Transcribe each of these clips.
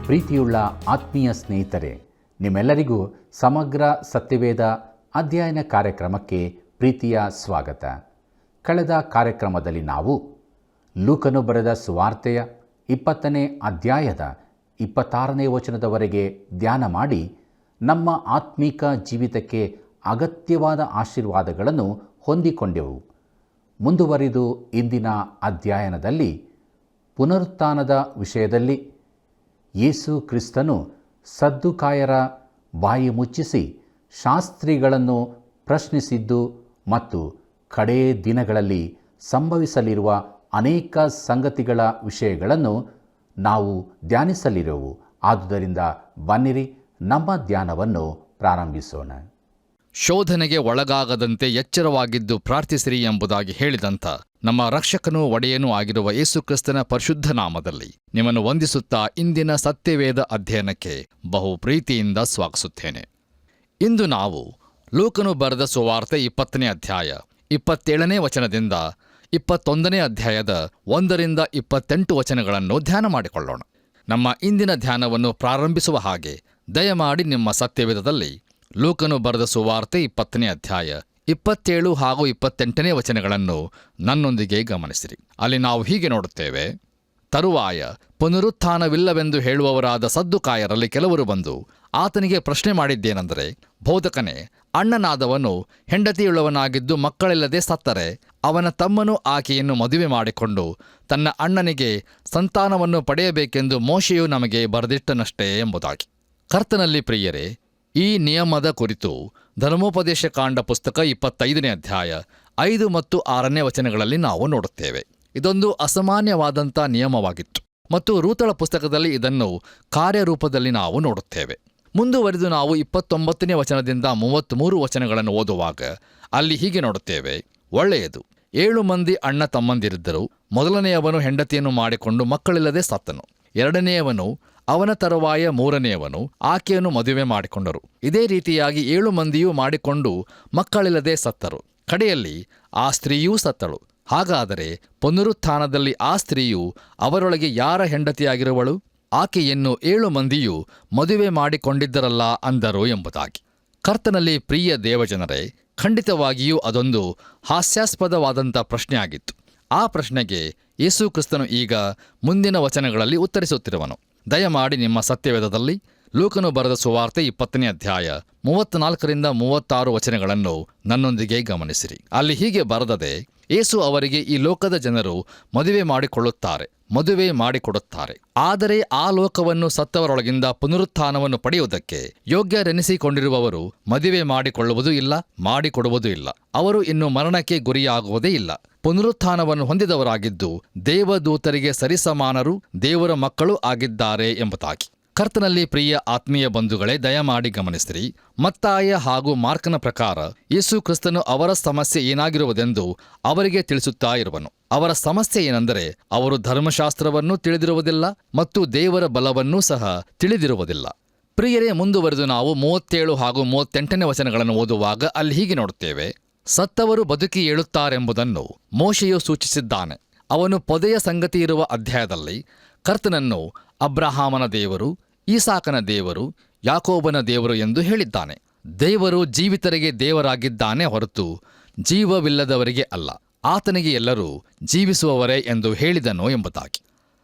ಪ್ರೀತಿಯುಳ್ಳ ಆತ್ಮೀಯ ಸ್ನೇಹಿತರೆ, ನಿಮ್ಮೆಲ್ಲರಿಗೂ ಸಮಗ್ರ ಸತ್ಯವೇದ ಅಧ್ಯಯನ ಕಾರ್ಯಕ್ರಮಕ್ಕೆ ಪ್ರೀತಿಯ ಸ್ವಾಗತ. ಕಳೆದ ಕಾರ್ಯಕ್ರಮದಲ್ಲಿ ನಾವು ಲೂಕನು ಬರೆದ ಸುವಾರ್ತೆಯ 20ನೇ ಅಧ್ಯಾಯದ 26ನೇ ವಚನದವರೆಗೆ ಧ್ಯಾನ ಮಾಡಿ ನಮ್ಮ ಆತ್ಮೀಕ ಜೀವಿತಕ್ಕೆ ಅಗತ್ಯವಾದ ಆಶೀರ್ವಾದಗಳನ್ನು ಹೊಂದಿಕೊಂಡೆವು. ಮುಂದುವರಿದು ಇಂದಿನ ಅಧ್ಯಯನದಲ್ಲಿ ಪುನರುತ್ಥಾನದ ವಿಷಯದಲ್ಲಿ ಯೇಸು ಕ್ರಿಸ್ತನು ಸದ್ದುಕಾಯರ ಬಾಯಿ ಮುಚ್ಚಿಸಿ ಶಾಸ್ತ್ರಿಗಳನ್ನು ಪ್ರಶ್ನಿಸಿದ್ದು ಮತ್ತು ಕಡೇ ದಿನಗಳಲ್ಲಿ ಸಂಭವಿಸಲಿರುವ ಅನೇಕ ಸಂಗತಿಗಳ ವಿಷಯಗಳನ್ನು ನಾವು ಧ್ಯಾನಿಸಲಿರುವೆವು. ಆದುದರಿಂದ ಬನ್ನಿರಿ ನಮ್ಮ ಧ್ಯಾನವನ್ನು ಪ್ರಾರಂಭಿಸೋಣ. ಶೋಧನೆಗೆ ಒಳಗಾಗದಂತೆ ಎಚ್ಚರವಾಗಿದ್ದು ಪ್ರಾರ್ಥಿಸಿರಿ ಎಂಬುದಾಗಿ ಹೇಳಿದಂಥ ನಮ್ಮ ರಕ್ಷಕನೂ ಒಡೆಯನೂ ಆಗಿರುವ ಯೇಸುಕ್ರಿಸ್ತನ ಪರಿಶುದ್ಧ ನಾಮದಲ್ಲಿ ನಿಮ್ಮನ್ನು ವಂದಿಸುತ್ತಾ ಇಂದಿನ ಸತ್ಯವೇದ ಅಧ್ಯಯನಕ್ಕೆ ಬಹು ಪ್ರೀತಿಯಿಂದ ಸ್ವಾಗತಿಸುತ್ತೇನೆ. ಇಂದು ನಾವು ಲೂಕನು ಬರೆದ ಸುವಾರ್ತೆ 20ನೇ ಅಧ್ಯಾಯ 27ನೇ ವಚನದಿಂದ 21ನೇ ಅಧ್ಯಾಯದ 1ರಿಂದ 28 ವಚನಗಳನ್ನು ಧ್ಯಾನ ಮಾಡಿಕೊಳ್ಳೋಣ. ನಮ್ಮ ಇಂದಿನ ಧ್ಯಾನವನ್ನು ಪ್ರಾರಂಭಿಸುವ ಹಾಗೆ ದಯಮಾಡಿ ನಿಮ್ಮ ಸತ್ಯವೇದದಲ್ಲಿ ಲೂಕನು ಬರೆದ ಸುವಾರ್ತೆ 20ನೇ ಅಧ್ಯಾಯ 27 ಹಾಗೂ 28ನೇ ವಚನಗಳನ್ನು ನನ್ನೊಂದಿಗೆ ಗಮನಿಸಿರಿ. ಅಲ್ಲಿ ನಾವು ಹೀಗೆ ನೋಡುತ್ತೇವೆ: ತರುವಾಯ ಪುನರುತ್ಥಾನವಿಲ್ಲವೆಂದು ಹೇಳುವವರಾದ ಸದ್ದುಕಾಯರಲ್ಲಿ ಕೆಲವರು ಬಂದು ಆತನಿಗೆ ಪ್ರಶ್ನೆ ಮಾಡಿದ್ದೇನೆಂದರೆ, ಬೋಧಕನೇ, ಅಣ್ಣನಾದವನು ಹೆಂಡತಿಯುಳ್ಳವನಾಗಿದ್ದು ಮಕ್ಕಳಿಲ್ಲದೆ ಸತ್ತರೆ ಅವನ ತಮ್ಮನು ಆಕೆಯನ್ನು ಮದುವೆ ಮಾಡಿಕೊಂಡು ತನ್ನ ಅಣ್ಣನಿಗೆ ಸಂತಾನವನ್ನು ಪಡೆಯಬೇಕೆಂದು ಮೋಶೆಯು ನಮಗೆ ಬರೆದಿಟ್ಟನಷ್ಟೇ ಎಂಬುದಾಗಿ. ಕರ್ತನಲ್ಲಿ ಪ್ರಿಯರೇ, ಈ ನಿಯಮದ ಕುರಿತು ಧರ್ಮೋಪದೇಶ ಕಾಂಡ ಪುಸ್ತಕ 25ನೇ ಅಧ್ಯಾಯ 5 ಮತ್ತು 6ನೇ ವಚನಗಳಲ್ಲಿ ನಾವು ನೋಡುತ್ತೇವೆ. ಇದೊಂದು ಅಸಾಮಾನ್ಯವಾದಂಥ ನಿಯಮವಾಗಿತ್ತು ಮತ್ತು ರೂತಳ ಪುಸ್ತಕದಲ್ಲಿ ಇದನ್ನು ಕಾರ್ಯರೂಪದಲ್ಲಿ ನಾವು ನೋಡುತ್ತೇವೆ. ಮುಂದುವರಿದು ನಾವು 29ನೇ ವಚನದಿಂದ 33 ವಚನಗಳನ್ನು ಓದುವಾಗ ಅಲ್ಲಿ ಹೀಗೆ ನೋಡುತ್ತೇವೆ: ಒಳ್ಳೆಯದು, 7 ಮಂದಿ ಅಣ್ಣ ತಮ್ಮಂದಿರಿದ್ದರು. ಮೊದಲನೆಯವನು ಹೆಂಡತಿಯನ್ನು ಮಾಡಿಕೊಂಡು ಮಕ್ಕಳಿಲ್ಲದೆ ಸತ್ತನು. ಎರಡನೆಯವನು, ಅವನ ತರುವಾಯ ಮೂರನೆಯವನು ಆಕೆಯನ್ನು ಮದುವೆ ಮಾಡಿಕೊಂಡರು. ಇದೇ ರೀತಿಯಾಗಿ 7 ಮಂದಿಯೂ ಮಾಡಿಕೊಂಡು ಮಕ್ಕಳಿಲ್ಲದೆ ಸತ್ತರು. ಕಡೆಯಲ್ಲಿ ಆ ಸ್ತ್ರೀಯೂ ಸತ್ತಳು. ಹಾಗಾದರೆ ಪುನರುತ್ಥಾನದಲ್ಲಿ ಆ ಸ್ತ್ರೀಯು ಅವರೊಳಗೆ ಯಾರ ಹೆಂಡತಿಯಾಗಿರುವಳು? ಆಕೆಯನ್ನು 7 ಮಂದಿಯೂ ಮದುವೆ ಮಾಡಿಕೊಂಡಿದ್ದರಲ್ಲ ಅಂದರು ಎಂಬುದಾಗಿ. ಕರ್ತನಲ್ಲಿ ಪ್ರಿಯ ದೇವಜನರೇ, ಖಂಡಿತವಾಗಿಯೂ ಅದೊಂದು ಹಾಸ್ಯಾಸ್ಪದವಾದಂಥ ಪ್ರಶ್ನೆಯಾಗಿತ್ತು. ಆ ಪ್ರಶ್ನೆಗೆ ಯೇಸು ಕ್ರಿಸ್ತನು ಈಗ ಮುಂದಿನ ವಚನಗಳಲ್ಲಿ ಉತ್ತರಿಸುತ್ತಿರುವನು. ದಯಮಾಡಿ ನಿಮ್ಮ ಸತ್ಯವೇದದಲ್ಲಿ ಲೂಕನು ಬರೆದ ಸುವಾರ್ತೆ 20ನೇ ಅಧ್ಯಾಯ 34ರಿಂದ 36 ವಚನಗಳನ್ನು ನನ್ನೊಂದಿಗೆ ಗಮನಿಸಿರಿ. ಅಲ್ಲಿ ಹೀಗೆ ಬರೆದದೆ: ಯೇಸು ಅವರಿಗೆ, ಈ ಲೋಕದ ಜನರು ಮದುವೆ ಮಾಡಿಕೊಡುತ್ತಾರೆ. ಆದರೆ ಆ ಲೋಕವನ್ನು ಸತ್ತವರೊಳಗಿಂದ ಪುನರುತ್ಥಾನವನ್ನು ಪಡೆಯುವುದಕ್ಕೆ ಯೋಗ್ಯರೆನಿಸಿಕೊಂಡಿರುವವರು ಮದುವೆ ಮಾಡಿಕೊಳ್ಳುವುದೂ ಇಲ್ಲ, ಮಾಡಿಕೊಡುವುದೂ ಇಲ್ಲ. ಅವರು ಇನ್ನು ಮರಣಕ್ಕೆ ಗುರಿಯಾಗುವುದೇ ಇಲ್ಲ. ಪುನರುತ್ಥಾನವನ್ನು ಹೊಂದಿದವರಾಗಿದ್ದು ದೇವದೂತರಿಗೆ ಸರಿಸಮಾನರು, ದೇವರ ಮಕ್ಕಳು ಆಗಿದ್ದಾರೆ ಎಂಬುದಾಗಿ. ಕರ್ತನಲ್ಲಿ ಪ್ರಿಯ ಆತ್ಮೀಯ ಬಂಧುಗಳೇ, ದಯಮಾಡಿ ಗಮನಿಸಿರಿ. ಮತ್ತಾಯ ಹಾಗೂ ಮಾರ್ಕನ ಪ್ರಕಾರ ಯೇಸು ಕ್ರಿಸ್ತನು ಅವರ ಸಮಸ್ಯೆ ಏನಾಗಿರುವುದೆಂದು ಅವರಿಗೆ ತಿಳಿಸುತ್ತಾ ಇರುವನು. ಅವರ ಸಮಸ್ಯೆ ಏನೆಂದರೆ, ಅವರು ಧರ್ಮಶಾಸ್ತ್ರವನ್ನೂ ತಿಳಿದಿರುವುದಿಲ್ಲ ಮತ್ತು ದೇವರ ಬಲವನ್ನೂ ಸಹ ತಿಳಿದಿರುವುದಿಲ್ಲ. ಪ್ರಿಯರೇ, ಮುಂದುವರೆದು ನಾವು 37 ಹಾಗೂ 38ನೇ ವಚನಗಳನ್ನು ಓದುವಾಗ ಅಲ್ಲಿ ಹೀಗೆ ನೋಡುತ್ತೇವೆ: ಸತ್ತವರು ಬದುಕಿ ಏಳುತ್ತಾರೆಂಬುದನ್ನು ಮೋಶೆಯು ಸೂಚಿಸಿದ್ದಾನೆ. ಅವನು ಪೊದೆಯ ಸಂಗತಿ ಇರುವ ಅಧ್ಯಾಯದಲ್ಲಿ ಕರ್ತನನ್ನು ಅಬ್ರಹಾಮನ ದೇವರು, ಈಸಾಕನ ದೇವರು, ಯಾಕೋಬನ ದೇವರು ಎಂದು ಹೇಳಿದ್ದಾನೆ. ದೇವರು ಜೀವಿತರಿಗೆ ದೇವರಾಗಿದ್ದಾನೆ ಹೊರತು ಜೀವವಿಲ್ಲದವರಿಗೆ ಅಲ್ಲ. ಆತನಿಗೆ ಎಲ್ಲರೂ ಜೀವಿಸುವವರೇ ಎಂದು ಹೇಳಿದನು ಎಂಬುದಾಗಿ.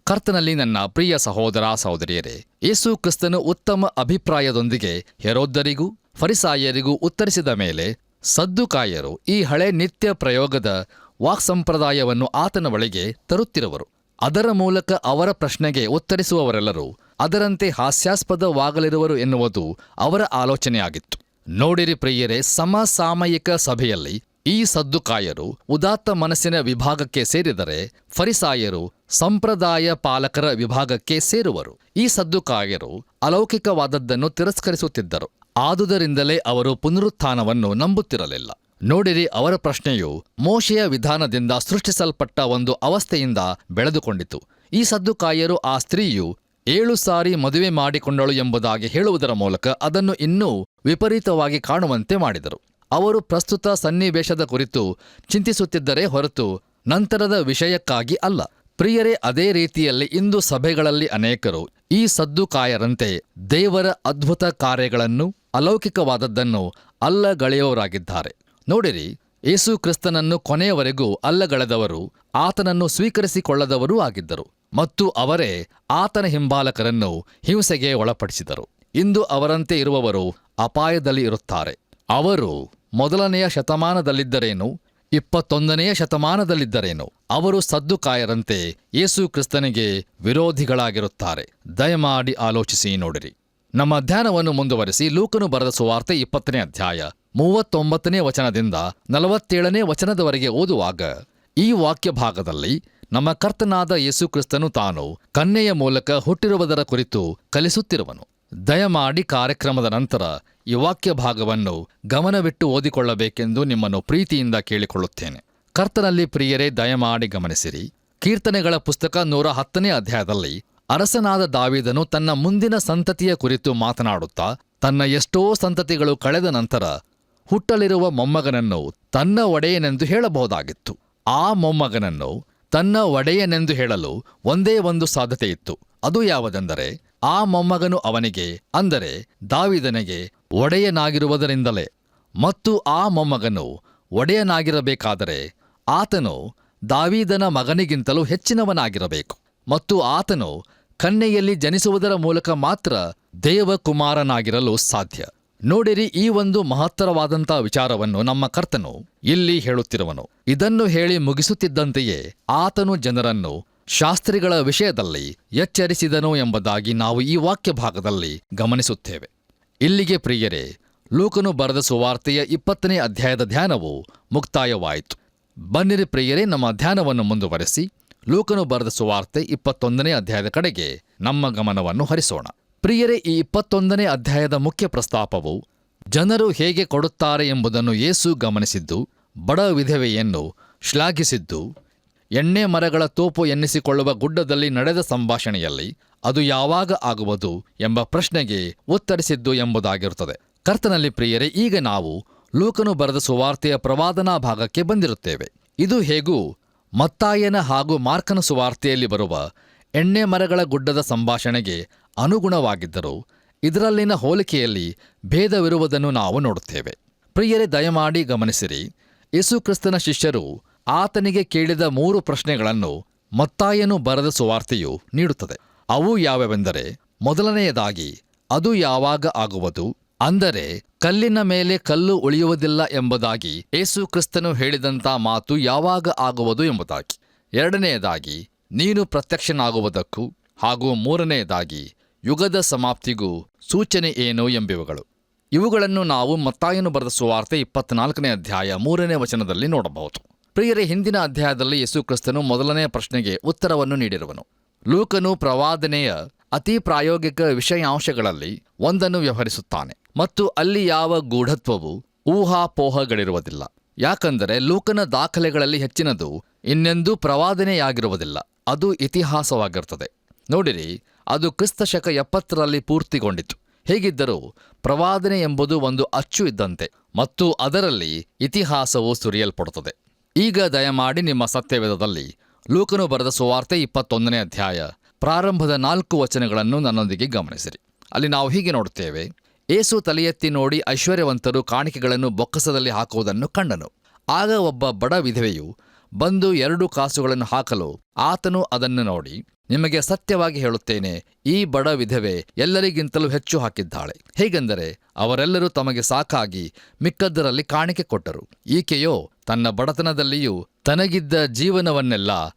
ಕರ್ತನಲ್ಲಿ ನನ್ನ ಪ್ರಿಯ ಸಹೋದರ ಸಹೋದರಿಯರೇ, ಯೇಸು ಕ್ರಿಸ್ತನು ಉತ್ತಮ ಅಭಿಪ್ರಾಯದೊಂದಿಗೆ ಹೆರೋದ್ಯರಿಗೂ ಫರಿಸಾಯರಿಗೂ ಉತ್ತರಿಸಿದ ಮೇಲೆ ಸದ್ದುಕಾಯರು ಈ ಹಳೆ ನಿತ್ಯ ಪ್ರಯೋಗದ ವಾಕ್ಸಂಪ್ರದಾಯವನ್ನು ಆತನ ಬಳಿಗೆ ತರುತ್ತಿರುವರು. ಅದರ ಮೂಲಕ ಅವರ ಪ್ರಶ್ನೆಗೆ ಉತ್ತರಿಸುವವರೆಲ್ಲರೂ ಅದರಂತೆ ಹಾಸ್ಯಾಸ್ಪದವಾಗಲಿರುವರು ಎನ್ನುವುದು ಅವರ ಆಲೋಚನೆಯಾಗಿತ್ತು. ನೋಡಿರಿ ಪ್ರಿಯರೇ, ಸಮಸಾಮಯಿಕ ಸಭೆಯಲ್ಲಿ ಈ ಸದ್ದುಕಾಯರು ಉದಾತ್ತ ಮನಸ್ಸಿನ ವಿಭಾಗಕ್ಕೆ ಸೇರಿದರೆ ಫರಿಸಾಯರು ಸಂಪ್ರದಾಯ ಪಾಲಕರ ವಿಭಾಗಕ್ಕೆ ಸೇರುವರು. ಈ ಸದ್ದುಕಾಯರು ಅಲೌಕಿಕವಾದದ್ದನ್ನು ತಿರಸ್ಕರಿಸುತ್ತಿದ್ದರು. ಆದುದರಿಂದಲೇ ಅವರು ಪುನರುತ್ಥಾನವನ್ನು ನಂಬುತ್ತಿರಲಿಲ್ಲ. ನೋಡಿರಿ, ಅವರ ಪ್ರಶ್ನೆಯು ಮೋಶೆಯ ವಿಧಾನದಿಂದ ಸೃಷ್ಟಿಸಲ್ಪಟ್ಟ ಒಂದು ಅವಸ್ಥೆಯಿಂದ ಬೆಳೆದುಕೊಂಡಿತು. ಈ ಸದ್ದುಕಾಯರು ಆ ಸ್ತ್ರೀಯು 7 ಸಾರಿ ಮದುವೆ ಮಾಡಿಕೊಂಡಳು ಎಂಬುದಾಗಿ ಹೇಳುವುದರ ಮೂಲಕ ಅದನ್ನು ಇನ್ನೂ ವಿಪರೀತವಾಗಿ ಕಾಣುವಂತೆ ಮಾಡಿದರು. ಅವರು ಪ್ರಸ್ತುತ ಸನ್ನಿವೇಶದ ಕುರಿತು ಚಿಂತಿಸುತ್ತಿದ್ದರೆ ಹೊರತು ನಂತರದ ವಿಷಯಕ್ಕಾಗಿ ಅಲ್ಲ. ಪ್ರಿಯರೇ, ಅದೇ ರೀತಿಯಲ್ಲಿ ಇಂದು ಸಭೆಗಳಲ್ಲಿ ಅನೇಕರು ಈ ಸದ್ದುಕಾಯರಂತೆ ದೇವರ ಅದ್ಭುತ ಕಾರ್ಯಗಳನ್ನು ಅಲೌಕಿಕವಾದದ್ದನ್ನು ಅಲ್ಲಗಳೆಯುವವರಾಗಿದ್ದಾರೆ. ನೋಡಿರಿ, ಯೇಸು ಕ್ರಿಸ್ತನನ್ನು ಕೊನೆಯವರೆಗೂ ಅಲ್ಲಗಳೆದವರು ಆತನನ್ನು ಸ್ವೀಕರಿಸಿಕೊಳ್ಳದವರೂ ಆಗಿದ್ದರು ಮತ್ತು ಅವರೇ ಆತನ ಹಿಂಬಾಲಕರನ್ನು ಹಿಂಸೆಗೆ ಒಳಪಡಿಸಿದರು. ಇಂದು ಅವರಂತೆ ಇರುವವರು ಅಪಾಯದಲ್ಲಿ ಇರುತ್ತಾರೆ. ಅವರು 1ನೆಯ ಶತಮಾನದಲ್ಲಿದ್ದರೇನು, 21ನೆಯ ಶತಮಾನದಲ್ಲಿದ್ದರೇನು, ಅವರು ಸದ್ದುಕಾಯರಂತೆ ಯೇಸು ಕ್ರಿಸ್ತನಿಗೆ ವಿರೋಧಿಗಳಾಗಿರುತ್ತಾರೆ. ದಯಮಾಡಿ ಆಲೋಚಿಸಿ ನೋಡಿರಿ. ನಮ್ಮ ಧ್ಯಾನವನ್ನು ಮುಂದುವರೆಸಿ ಲೂಕನು ಬರೆದ ಸುವಾರ್ತೆ 20ನೇ ಅಧ್ಯಾಯ 39ನೇ ವಚನದಿಂದ 47ನೇ ವಚನದವರೆಗೆ ಓದುವಾಗ ಈ ವಾಕ್ಯ ಭಾಗದಲ್ಲಿ ನಮ್ಮ ಕರ್ತನಾದ ಯೇಸು ಕ್ರಿಸ್ತನು ತಾನು ಕನ್ಯೆಯ ಮೂಲಕ ಹುಟ್ಟಿರುವುದರ ಕುರಿತು ಕಲಿಸುತ್ತಿರುವನು. ದಯಮಾಡಿ ಕಾರ್ಯಕ್ರಮದ ನಂತರ ಈ ವಾಕ್ಯ ಭಾಗವನ್ನು ಗಮನವಿಟ್ಟು ಓದಿಕೊಳ್ಳಬೇಕೆಂದು ನಿಮ್ಮನ್ನು ಪ್ರೀತಿಯಿಂದ ಕೇಳಿಕೊಳ್ಳುತ್ತೇನೆ. ಕರ್ತನಲ್ಲಿ ಪ್ರಿಯರೇ, ದಯಮಾಡಿ ಗಮನಿಸಿರಿ. ಕೀರ್ತನೆಗಳ ಪುಸ್ತಕ 110ನೇ ಅಧ್ಯಾಯದಲ್ಲಿ ಅರಸನಾದ ದಾವೀದನು ತನ್ನ ಮುಂದಿನ ಸಂತತಿಯ ಕುರಿತು ಮಾತನಾಡುತ್ತಾ ತನ್ನ ಎಷ್ಟೋ ಸಂತತಿಗಳು ಕಳೆದ ನಂತರ ಹುಟ್ಟಲಿರುವ ಮೊಮ್ಮಗನನ್ನು ತನ್ನ ಒಡೆಯನೆಂದು ಹೇಳಬಹುದಾಗಿತ್ತು. ಆ ಮೊಮ್ಮಗನನ್ನು ತನ್ನ ಒಡೆಯನೆಂದು ಹೇಳಲು ಒಂದೇ ಒಂದು ಸಾಧ್ಯತೆ ಇತ್ತು. ಅದು ಯಾವುದೆಂದರೆ, ಆ ಮೊಮ್ಮಗನು ಅವನಿಗೆ, ಅಂದರೆ ದಾವೀದನಿಗೆ ಒಡೆಯನಾಗಿರುವುದರಿಂದಲೇ. ಮತ್ತು ಆ ಮೊಮ್ಮಗನು ಒಡೆಯನಾಗಿರಬೇಕಾದರೆ ಆತನು ದಾವೀದನ ಮಗನಿಗಿಂತಲೂ ಹೆಚ್ಚಿನವನಾಗಿರಬೇಕು ಮತ್ತು ಆತನು ಕನ್ಯೆಯಲ್ಲಿ ಜನಿಸುವುದರ ಮೂಲಕ ಮಾತ್ರ ದೇವಕುಮಾರನಾಗಿರಲು ಸಾಧ್ಯ. ನೋಡಿರಿ, ಈ ಒಂದು ಮಹತ್ತರವಾದಂಥ ವಿಚಾರವನ್ನು ನಮ್ಮ ಕರ್ತನು ಇಲ್ಲಿ ಹೇಳುತ್ತಿರುವನು. ಇದನ್ನು ಹೇಳಿ ಮುಗಿಸುತ್ತಿದ್ದಂತೆಯೇ ಆತನು ಜನರನ್ನು ಶಾಸ್ತ್ರಿಗಳ ವಿಷಯದಲ್ಲಿ ಎಚ್ಚರಿಸಿದನು ಎಂಬುದಾಗಿ ನಾವು ಈ ವಾಕ್ಯ ಭಾಗದಲ್ಲಿ ಗಮನಿಸುತ್ತೇವೆ. ಇಲ್ಲಿಗೆ ಪ್ರಿಯರೇ, ಲೂಕನು ಬರೆದ ಸುವಾರ್ತೆಯ 20ನೇ ಅಧ್ಯಾಯದ ಧ್ಯಾನವು ಮುಕ್ತಾಯವಾಯಿತು. ಬನ್ನಿರಿ ಪ್ರಿಯರೇ, ನಮ್ಮ ಧ್ಯಾನವನ್ನು ಮುಂದುವರೆಸಿ ಲೂಕನು ಬರೆದ ಸುವಾರ್ತೆ 21ನೇ ಅಧ್ಯಾಯದ ಕಡೆಗೆ ನಮ್ಮ ಗಮನವನ್ನು ಹರಿಸೋಣ. ಪ್ರಿಯರೇ, ಈ 21ನೇ ಅಧ್ಯಾಯದ ಮುಖ್ಯ ಪ್ರಸ್ತಾಪವು ಜನರು ಹೇಗೆ ಕೊಡುತ್ತಾರೆ ಎಂಬುದನ್ನು ಯೇಸು ಗಮನಿಸಿದ್ದು, ಬಡ ವಿಧವೆಯನ್ನು ಶ್ಲಾಘಿಸಿದ್ದು, ಎಣ್ಣೆ ಮರಗಳ ತೋಪು ಎನ್ನಿಸಿಕೊಳ್ಳುವ ಗುಡ್ಡದಲ್ಲಿ ನಡೆದ ಸಂಭಾಷಣೆಯಲ್ಲಿ ಅದು ಯಾವಾಗ ಆಗುವುದು ಎಂಬ ಪ್ರಶ್ನೆಗೆ ಉತ್ತರಿಸಿದ್ದು ಎಂಬುದಾಗಿರುತ್ತದೆ. ಕರ್ತನಲ್ಲಿ ಪ್ರಿಯರೇ, ಈಗ ನಾವು ಲೂಕನು ಬರೆದ ಸುವಾರ್ತೆಯ ಪ್ರವಾದನಾ ಭಾಗಕ್ಕೆ ಬಂದಿರುತ್ತೇವೆ. ಇದು ಹೇಗೂ ಮತ್ತಾಯನ ಹಾಗೂ ಮಾರ್ಕನ ಸುವಾರ್ತೆಯಲ್ಲಿ ಬರುವ ಎಣ್ಣೆ ಮರಗಳ ಗುಡ್ಡದ ಸಂಭಾಷಣೆಗೆ ಅನುಗುಣವಾಗಿದ್ದರೂ ಇದರಲ್ಲಿನ ಹೋಲಿಕೆಯಲ್ಲಿ ಭೇದವಿರುವುದನ್ನು ನಾವು ನೋಡುತ್ತೇವೆ. ಪ್ರಿಯರೇ, ದಯಮಾಡಿ ಗಮನಿಸಿರಿ. ಯೇಸುಕ್ರಿಸ್ತನ ಶಿಷ್ಯರು ಆತನಿಗೆ ಕೇಳಿದ 3 ಪ್ರಶ್ನೆಗಳನ್ನು ಮತ್ತಾಯನು ಬರೆದ ಸುವಾರ್ತೆಯು ನೀಡುತ್ತದೆ. ಅವು ಯಾವೆಂದರೆ, ಮೊದಲನೆಯದಾಗಿ, ಅದು ಯಾವಾಗ ಆಗುವುದು, ಅಂದರೆ ಕಲ್ಲಿನ ಮೇಲೆ ಕಲ್ಲು ಉಳಿಯುವುದಿಲ್ಲ ಎಂಬುದಾಗಿ ಯೇಸು ಕ್ರಿಸ್ತನು ಹೇಳಿದಂಥ ಮಾತು ಯಾವಾಗ ಆಗುವುದು ಎಂಬುದಾಗಿ. ಎರಡನೆಯದಾಗಿ, ನೀನು ಪ್ರತ್ಯಕ್ಷನಾಗುವುದಕ್ಕೂ ಹಾಗೂ ಮೂರನೆಯದಾಗಿ, ಯುಗದ ಸಮಾಪ್ತಿಗೂ ಸೂಚನೆ ಏನು ಎಂಬಿವುಗಳು. ಇವುಗಳನ್ನು ನಾವು ಮತ್ತಾಯನು ಬರೆದ ಸುವಾರ್ತೆ 24ನೇ ಅಧ್ಯಾಯ 3ನೇ ವಚನದಲ್ಲಿ ನೋಡಬಹುದು. ಪ್ರಿಯರೇ, ಹಿಂದಿನ ಅಧ್ಯಾಯದಲ್ಲಿ ಯೇಸು ಕ್ರಿಸ್ತನು ಮೊದಲನೆಯ ಪ್ರಶ್ನೆಗೆ ಉತ್ತರವನ್ನು ನೀಡಿರುವನು. ಲೂಕನು ಪ್ರವಾದನೆಯ ಅತಿ ಪ್ರಾಯೋಗಿಕ ವಿಷಯಾಂಶಗಳಲ್ಲಿ ಒಂದನ್ನು ವ್ಯವಹರಿಸುತ್ತಾನೆ ಮತ್ತು ಅಲ್ಲಿ ಯಾವ ಗೂಢತ್ವವೂ ಊಹಾಪೋಹಗಳಿರುವುದಿಲ್ಲ. ಯಾಕಂದರೆ ಲೂಕನ ದಾಖಲೆಗಳಲ್ಲಿ ಹೆಚ್ಚಿನದು ಇನ್ನೆಂದೂ ಪ್ರವಾದನೆಯಾಗಿರುವುದಿಲ್ಲ, ಅದು ಇತಿಹಾಸವಾಗಿರುತ್ತದೆ. ನೋಡಿರಿ, ಅದು ಕ್ರಿಸ್ತಶಕ 70ರಲ್ಲಿ ಪೂರ್ತಿಗೊಂಡಿತು. ಹೇಗಿದ್ದರೂ ಪ್ರವಾದನೆ ಎಂಬುದು ಒಂದು ಅಚ್ಚು ಇದ್ದಂತೆ ಮತ್ತು ಅದರಲ್ಲಿ ಇತಿಹಾಸವು ಸುರಿಯಲ್ಪಡುತ್ತದೆ. ಈಗ ದಯಮಾಡಿ ನಿಮ್ಮ ಸತ್ಯವೇದದಲ್ಲಿ ಲೂಕನು ಬರೆದ ಸುವಾರ್ತೆ 21ನೇ ಅಧ್ಯಾಯ ಪ್ರಾರಂಭದ 4 ವಚನಗಳನ್ನು ನನ್ನೊಂದಿಗೆ ಗಮನಿಸಿರಿ. ಅಲ್ಲಿ ನಾವು ಹೀಗೆ ನೋಡುತ್ತೇವೆ. ಏಸು ತಲೆ ಎತ್ತಿ ನೋಡಿ ಐಶ್ವರ್ಯವಂತರು ಕಾಣಿಕೆಗಳನ್ನು ಬೊಕ್ಕಸದಲ್ಲಿ ಹಾಕುವುದನ್ನು ಕಂಡನು. ಆಗ ಒಬ್ಬ ಬಡ ವಿಧವೆಯು ಬಂದು 2 ಕಾಸುಗಳನ್ನು ಹಾಕಲು ಆತನು ಅದನ್ನು ನೋಡಿ, ನಿಮಗೆ ಸತ್ಯವಾಗಿ ಹೇಳುತ್ತೇನೆ, ಈ ಬಡ ವಿಧವೆ ಎಲ್ಲರಿಗಿಂತಲೂ ಹೆಚ್ಚು ಹಾಕಿದ್ದಾಳೆ. ಹೇಗೆಂದರೆ ಅವರೆಲ್ಲರೂ ತಮಗೆ ಸಾಕಾಗಿ ಮಿಕ್ಕದ್ದರಲ್ಲಿ ಕಾಣಿಕೆ ಕೊಟ್ಟರು, ಈಕೆಯೋ ತನ್ನ ಬಡತನದಲ್ಲಿಯೂ ತನಗಿದ್ದ ಜೀವನವನ್ನೆಲ್ಲ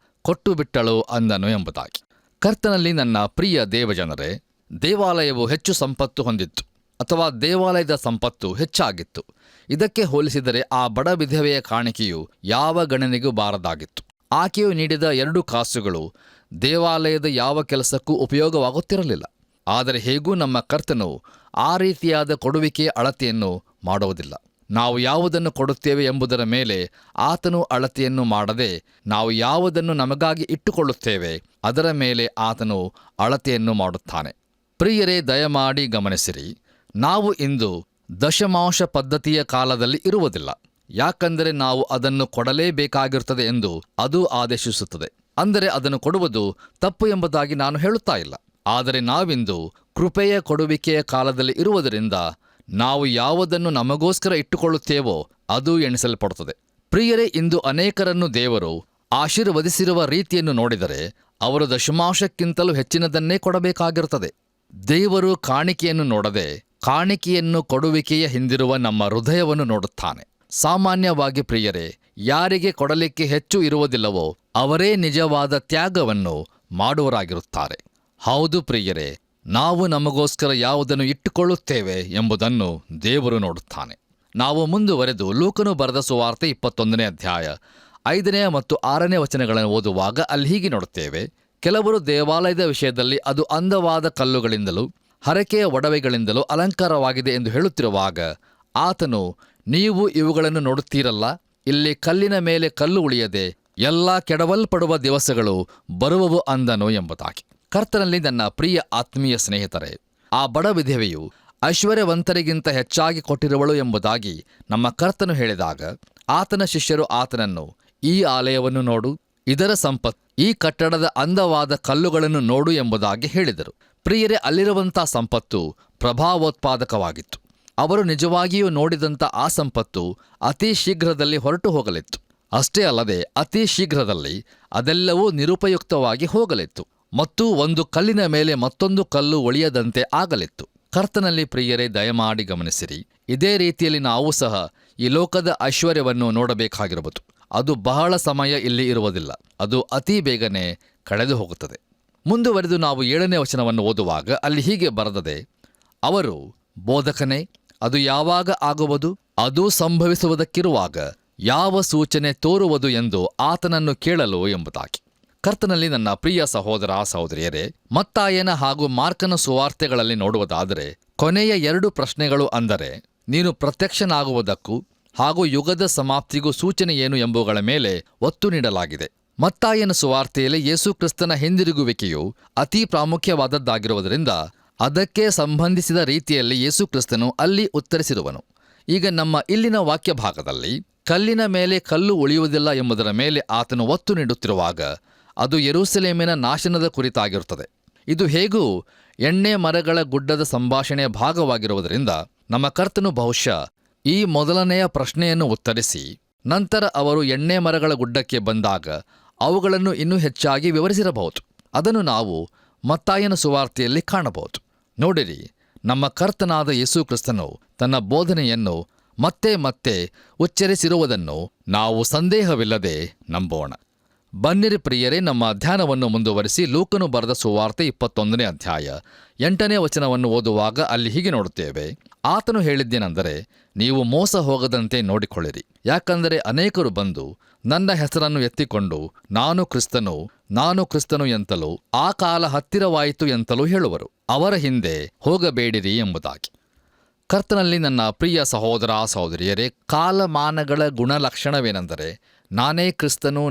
ಕೊಟ್ಟು ಬಿಟ್ಟಳು ಅಂದನು ಎಂಬುದಾಗಿ. ಕರ್ತನಲ್ಲಿ ನನ್ನ ಪ್ರಿಯ ದೇವಜನರೇ, ದೇವಾಲಯವು ಹೆಚ್ಚು ಸಂಪತ್ತು ಹೊಂದಿತ್ತು ಅಥವಾ ದೇವಾಲಯದ ಸಂಪತ್ತು ಹೆಚ್ಚಾಗಿತ್ತು. ಇದಕ್ಕೆ ಹೋಲಿಸಿದರೆ ಆ ಬಡ ವಿಧವೆಯ ಕಾಣಿಕೆಯು ಯಾವ ಗಣನೆಗೂ ಬಾರದಾಗಿತ್ತು. ಆಕೆಯು ನೀಡಿದ 2 ಕಾಸುಗಳು ದೇವಾಲಯದ ಯಾವ ಕೆಲಸಕ್ಕೂ ಉಪಯೋಗವಾಗುತ್ತಿರಲಿಲ್ಲ. ಆದರೆ ಹೇಗೂ ನಮ್ಮ ಕರ್ತನು ಆ ರೀತಿಯಾದ ಕೊಡುವಿಕೆಯ ಅಳತೆಯನ್ನು ಮಾಡುವುದಿಲ್ಲ. ನಾವು ಯಾವುದನ್ನು ಕೊಡುತ್ತೇವೆ ಎಂಬುದರ ಮೇಲೆ ಆತನು ಅಳತೆಯನ್ನು ಮಾಡದೆ, ನಾವು ಯಾವುದನ್ನು ನಮಗಾಗಿ ಇಟ್ಟುಕೊಳ್ಳುತ್ತೇವೆ ಅದರ ಮೇಲೆ ಆತನು ಅಳತೆಯನ್ನು ಮಾಡುತ್ತಾನೆ. ಪ್ರಿಯರೇ, ದಯಮಾಡಿ ಗಮನಿಸಿರಿ. ನಾವು ಇಂದು ದಶಮಾಂಶ ಪದ್ಧತಿಯ ಕಾಲದಲ್ಲಿ ಇರುವುದಿಲ್ಲ. ಯಾಕಂದರೆ ನಾವು ಅದನ್ನು ಕೊಡಲೇಬೇಕಾಗಿರುತ್ತದೆ ಎಂದು ಅದು ಆದೇಶಿಸುತ್ತದೆ. ಅಂದರೆ ಅದನ್ನು ಕೊಡುವುದು ತಪ್ಪು ಎಂಬುದಾಗಿ ನಾನು ಹೇಳುತ್ತಾ ಇಲ್ಲ. ಆದರೆ ನಾವಿಂದು ಕೃಪೆಯ ಕೊಡುವಿಕೆಯ ಕಾಲದಲ್ಲಿ ಇರುವುದರಿಂದ ನಾವು ಯಾವುದನ್ನು ನಮಗೋಸ್ಕರ ಇಟ್ಟುಕೊಳ್ಳುತ್ತೇವೋ ಅದು ಎಣಿಸಲ್ಪಡುತ್ತದೆ. ಪ್ರಿಯರೇ, ಇಂದು ಅನೇಕರನ್ನು ದೇವರು ಆಶೀರ್ವದಿಸಿರುವ ರೀತಿಯನ್ನು ನೋಡಿದರೆ ಅವರು ದಶಮಾಂಶಕ್ಕಿಂತಲೂ ಹೆಚ್ಚಿನದನ್ನೇ ಕೊಡಬೇಕಾಗಿರುತ್ತದೆ. ದೇವರು ಕಾಣಿಕೆಯನ್ನು ನೋಡದೆ ಕಾಣಿಕೆಯನ್ನು ಕೊಡುವಿಕೆಯ ಹಿಂದಿರುವ ನಮ್ಮ ಹೃದಯವನ್ನು ನೋಡುತ್ತಾನೆ. ಸಾಮಾನ್ಯವಾಗಿ ಪ್ರಿಯರೇ, ಯಾರಿಗೆ ಕೊಡಲಿಕ್ಕೆ ಹೆಚ್ಚು ಇರುವುದಿಲ್ಲವೋ ಅವರೇ ನಿಜವಾದ ತ್ಯಾಗವನ್ನು ಮಾಡುವರಾಗಿರುತ್ತಾರೆ. ಹೌದು ಪ್ರಿಯರೇ, ನಾವು ನಮಗೋಸ್ಕರ ಯಾವುದನ್ನು ಇಟ್ಟುಕೊಳ್ಳುತ್ತೇವೆ ಎಂಬುದನ್ನು ದೇವರು ನೋಡುತ್ತಾನೆ. ನಾವು ಮುಂದುವರೆದು ಲೂಕನು ಬರೆದ ಸುವಾರ್ತೆ 21ನೇ ಅಧ್ಯಾಯ 5ನೇ ಮತ್ತು 6ನೇ ವಚನಗಳನ್ನು ಓದುವಾಗ ಅಲ್ಲಿ ಹೀಗೆ ನೋಡುತ್ತೇವೆ. ಕೆಲವರು ದೇವಾಲಯದ ವಿಷಯದಲ್ಲಿ ಅದು ಅಂದವಾದ ಕಲ್ಲುಗಳಿಂದಲೂ ಹರಕೆಯ ಒಡವೆಗಳಿಂದಲೂ ಅಲಂಕಾರವಾಗಿದೆ ಎಂದು ಹೇಳುತ್ತಿರುವಾಗ ಆತನು, ನೀವು ಇವುಗಳನ್ನು ನೋಡುತ್ತೀರಲ್ಲ, ಇಲ್ಲಿ ಕಲ್ಲಿನ ಮೇಲೆ ಕಲ್ಲು ಉಳಿಯದೆ ಎಲ್ಲ ಕೆಡವಲ್ಪಡುವ ದಿವಸಗಳು ಬರುವವು ಅಂದನು ಎಂಬುದಾಗಿ. ಕರ್ತನಲ್ಲಿ ನನ್ನ ಪ್ರಿಯ ಆತ್ಮೀಯ ಸ್ನೇಹಿತರೆ, ಆ ಬಡ ವಿಧವೆಯು ಐಶ್ವರ್ಯವಂತರಿಗಿಂತ ಹೆಚ್ಚಾಗಿ ಕೊಟ್ಟಿರುವಳು ಎಂಬುದಾಗಿ ನಮ್ಮ ಕರ್ತನು ಹೇಳಿದಾಗ ಆತನ ಶಿಷ್ಯರು ಆತನನ್ನು, ಈ ಆಲಯವನ್ನು ನೋಡು, ಇದರ ಸಂಪತ್ತು, ಈ ಕಟ್ಟಡದ ಅಂದವಾದ ಕಲ್ಲುಗಳನ್ನು ನೋಡು ಎಂಬುದಾಗಿ ಹೇಳಿದರು. ಪ್ರಿಯರೇ, ಅಲ್ಲಿರುವಂಥ ಸಂಪತ್ತು ಪ್ರಭಾವೋತ್ಪಾದಕವಾಗಿತ್ತು. ಅವರು ನಿಜವಾಗಿಯೂ ನೋಡಿದಂಥ ಆ ಸಂಪತ್ತು ಅತಿ ಶೀಘ್ರದಲ್ಲಿ ಹೊರಟು ಹೋಗಲಿತ್ತು. ಅಷ್ಟೇ ಅಲ್ಲದೆ ಅತಿ ಶೀಘ್ರದಲ್ಲಿ ಅದೆಲ್ಲವೂ ನಿರುಪಯುಕ್ತವಾಗಿ ಹೋಗಲಿತ್ತು ಮತ್ತು ಒಂದು ಕಲ್ಲಿನ ಮೇಲೆ ಮತ್ತೊಂದು ಕಲ್ಲು ಒಳಿಯದಂತೆ ಆಗಲಿತ್ತು. ಕರ್ತನಲ್ಲಿ ಪ್ರಿಯರೇ, ದಯಮಾಡಿ ಗಮನಿಸಿರಿ. ಇದೇ ರೀತಿಯಲ್ಲಿ ನಾವು ಸಹ ಈ ಲೋಕದ ಐಶ್ವರ್ಯವನ್ನು ನೋಡಬೇಕಾಗಿರುವುದು. ಅದು ಬಹಳ ಸಮಯ ಇಲ್ಲಿ ಇರುವುದಿಲ್ಲ, ಅದು ಅತಿ ಬೇಗನೆ ಕಳೆದು ಹೋಗುತ್ತದೆ. ಮುಂದುವರೆದು ನಾವು 7ನೇ ವಚನವನ್ನು ಓದುವಾಗ ಅಲ್ಲಿ ಹೀಗೆ ಬರೆದದೆ, ಅವರು, ಬೋಧಕನೇ, ಅದು ಯಾವಾಗ ಆಗುವುದು? ಅದು ಸಂಭವಿಸುವುದಕ್ಕಿರುವಾಗ ಯಾವ ಸೂಚನೆ ತೋರುವುದು ಎಂದು ಆತನನ್ನು ಕೇಳಲು ಎಂಬುದಾಗಿ. ಕರ್ತನಲ್ಲಿ ನನ್ನ ಪ್ರಿಯ ಸಹೋದರ ಸಹೋದರಿಯರೇ, ಮತ್ತಾಯನ ಹಾಗೂ ಮಾರ್ಕನ ಸುವಾರ್ತೆಗಳಲ್ಲಿ ನೋಡುವುದಾದರೆ ಕೊನೆಯ 2 ಪ್ರಶ್ನೆಗಳು, ಅಂದರೆ ನೀನು ಪ್ರತ್ಯಕ್ಷನಾಗುವುದಕ್ಕೂ ಹಾಗೂ ಯುಗದ ಸಮಾಪ್ತಿಗೂ ಸೂಚನೆ ಏನು ಎಂಬುವುಗಳ ಮೇಲೆ ಒತ್ತು ನೀಡಲಾಗಿದೆ. ಮತ್ತಾಯನ ಸುವಾರ್ತೆಯಲ್ಲಿ ಯೇಸು ಕ್ರಿಸ್ತನ ಹಿಂದಿರುಗುವಿಕೆಯು ಅತಿ ಪ್ರಾಮುಖ್ಯವಾದದ್ದಾಗಿರುವುದರಿಂದ ಅದಕ್ಕೆ ಸಂಬಂಧಿಸಿದ ರೀತಿಯಲ್ಲಿ ಯೇಸು ಕ್ರಿಸ್ತನು ಅಲ್ಲಿ ಉತ್ತರಿಸಿರುವನು. ಈಗ ನಮ್ಮ ಇಲ್ಲಿನ ವಾಕ್ಯ ಭಾಗದಲ್ಲಿ ಕಲ್ಲಿನ ಮೇಲೆ ಕಲ್ಲು ಉಳಿಯುವುದಿಲ್ಲ ಎಂಬುದರ ಮೇಲೆ ಆತನು ಒತ್ತು ನೀಡುತ್ತಿರುವಾಗ ಅದು ಯೆರೂಸಲೇಮಿನ ನಾಶನದ ಕುರಿತಾಗಿರುತ್ತದೆ. ಇದು ಹೇಗೂ ಎಣ್ಣೆ ಮರಗಳ ಗುಡ್ಡದ ಸಂಭಾಷಣೆಯ ಭಾಗವಾಗಿರುವುದರಿಂದ ನಮ್ಮ ಕರ್ತನು ಬಹುಶಃ ಈ ಮೊದಲನೆಯ ಪ್ರಶ್ನೆಯನ್ನು ಉತ್ತರಿಸಿ ನಂತರ ಅವರು ಎಣ್ಣೆ ಮರಗಳ ಗುಡ್ಡಕ್ಕೆ ಬಂದಾಗ ಅವುಗಳನ್ನು ಇನ್ನೂ ಹೆಚ್ಚಾಗಿ ವಿವರಿಸಿರಬಹುದು. ಅದನ್ನು ನಾವು ಮತ್ತಾಯನ ಸುವಾರ್ತೆಯಲ್ಲಿ ಕಾಣಬಹುದು. ನೋಡಿರಿ, ನಮ್ಮ ಕರ್ತನಾದ ಯೇಸು ಕ್ರಿಸ್ತನು ತನ್ನ ಬೋಧನೆಯನ್ನು ಮತ್ತೆ ಮತ್ತೆ ಉಚ್ಚರಿಸಿರುವುದನ್ನು ನಾವು ಸಂದೇಹವಿಲ್ಲದೆ ನಂಬೋಣ. ಬನ್ನಿರಿ ಪ್ರಿಯರೇ, ನಮ್ಮ ಧ್ಯಾನವನ್ನು ಮುಂದುವರಿಸಿ ಲೂಕನು ಬರೆದ ಸುವಾರ್ತೆ 21ನೇ ಅಧ್ಯಾಯ 8ನೇ ವಚನವನ್ನು ಓದುವಾಗ ಅಲ್ಲಿ ಹೀಗೆ ನೋಡುತ್ತೇವೆ. ಆತನು ಹೇಳಿದ್ದೇನೆಂದರೆ, ನೀವು ಮೋಸ ಹೋಗದಂತೆ ನೋಡಿಕೊಳ್ಳಿರಿ. ಯಾಕಂದರೆ ಅನೇಕರು ಬಂದು ನನ್ನ ಹೆಸರನ್ನು ಎತ್ತಿಕೊಂಡು ನಾನು ಕ್ರಿಸ್ತನು ಎಂತಲೂ ಆ ಕಾಲ ಹತ್ತಿರವಾಯಿತು ಎಂತಲೂ ಹೇಳುವರು. ಅವರ ಹಿಂದೆ ಹೋಗಬೇಡಿರಿ ಎಂಬುದಾಗಿ. ಕರ್ತನಲ್ಲಿ ನನ್ನ ಪ್ರಿಯ ಸಹೋದರ ಸಹೋದರಿಯರೇ, ಕಾಲಮಾನಗಳ ಗುಣಲಕ್ಷಣವೇನೆಂದರೆ ನಾನೇ ಕ್ರಿಸ್ತನು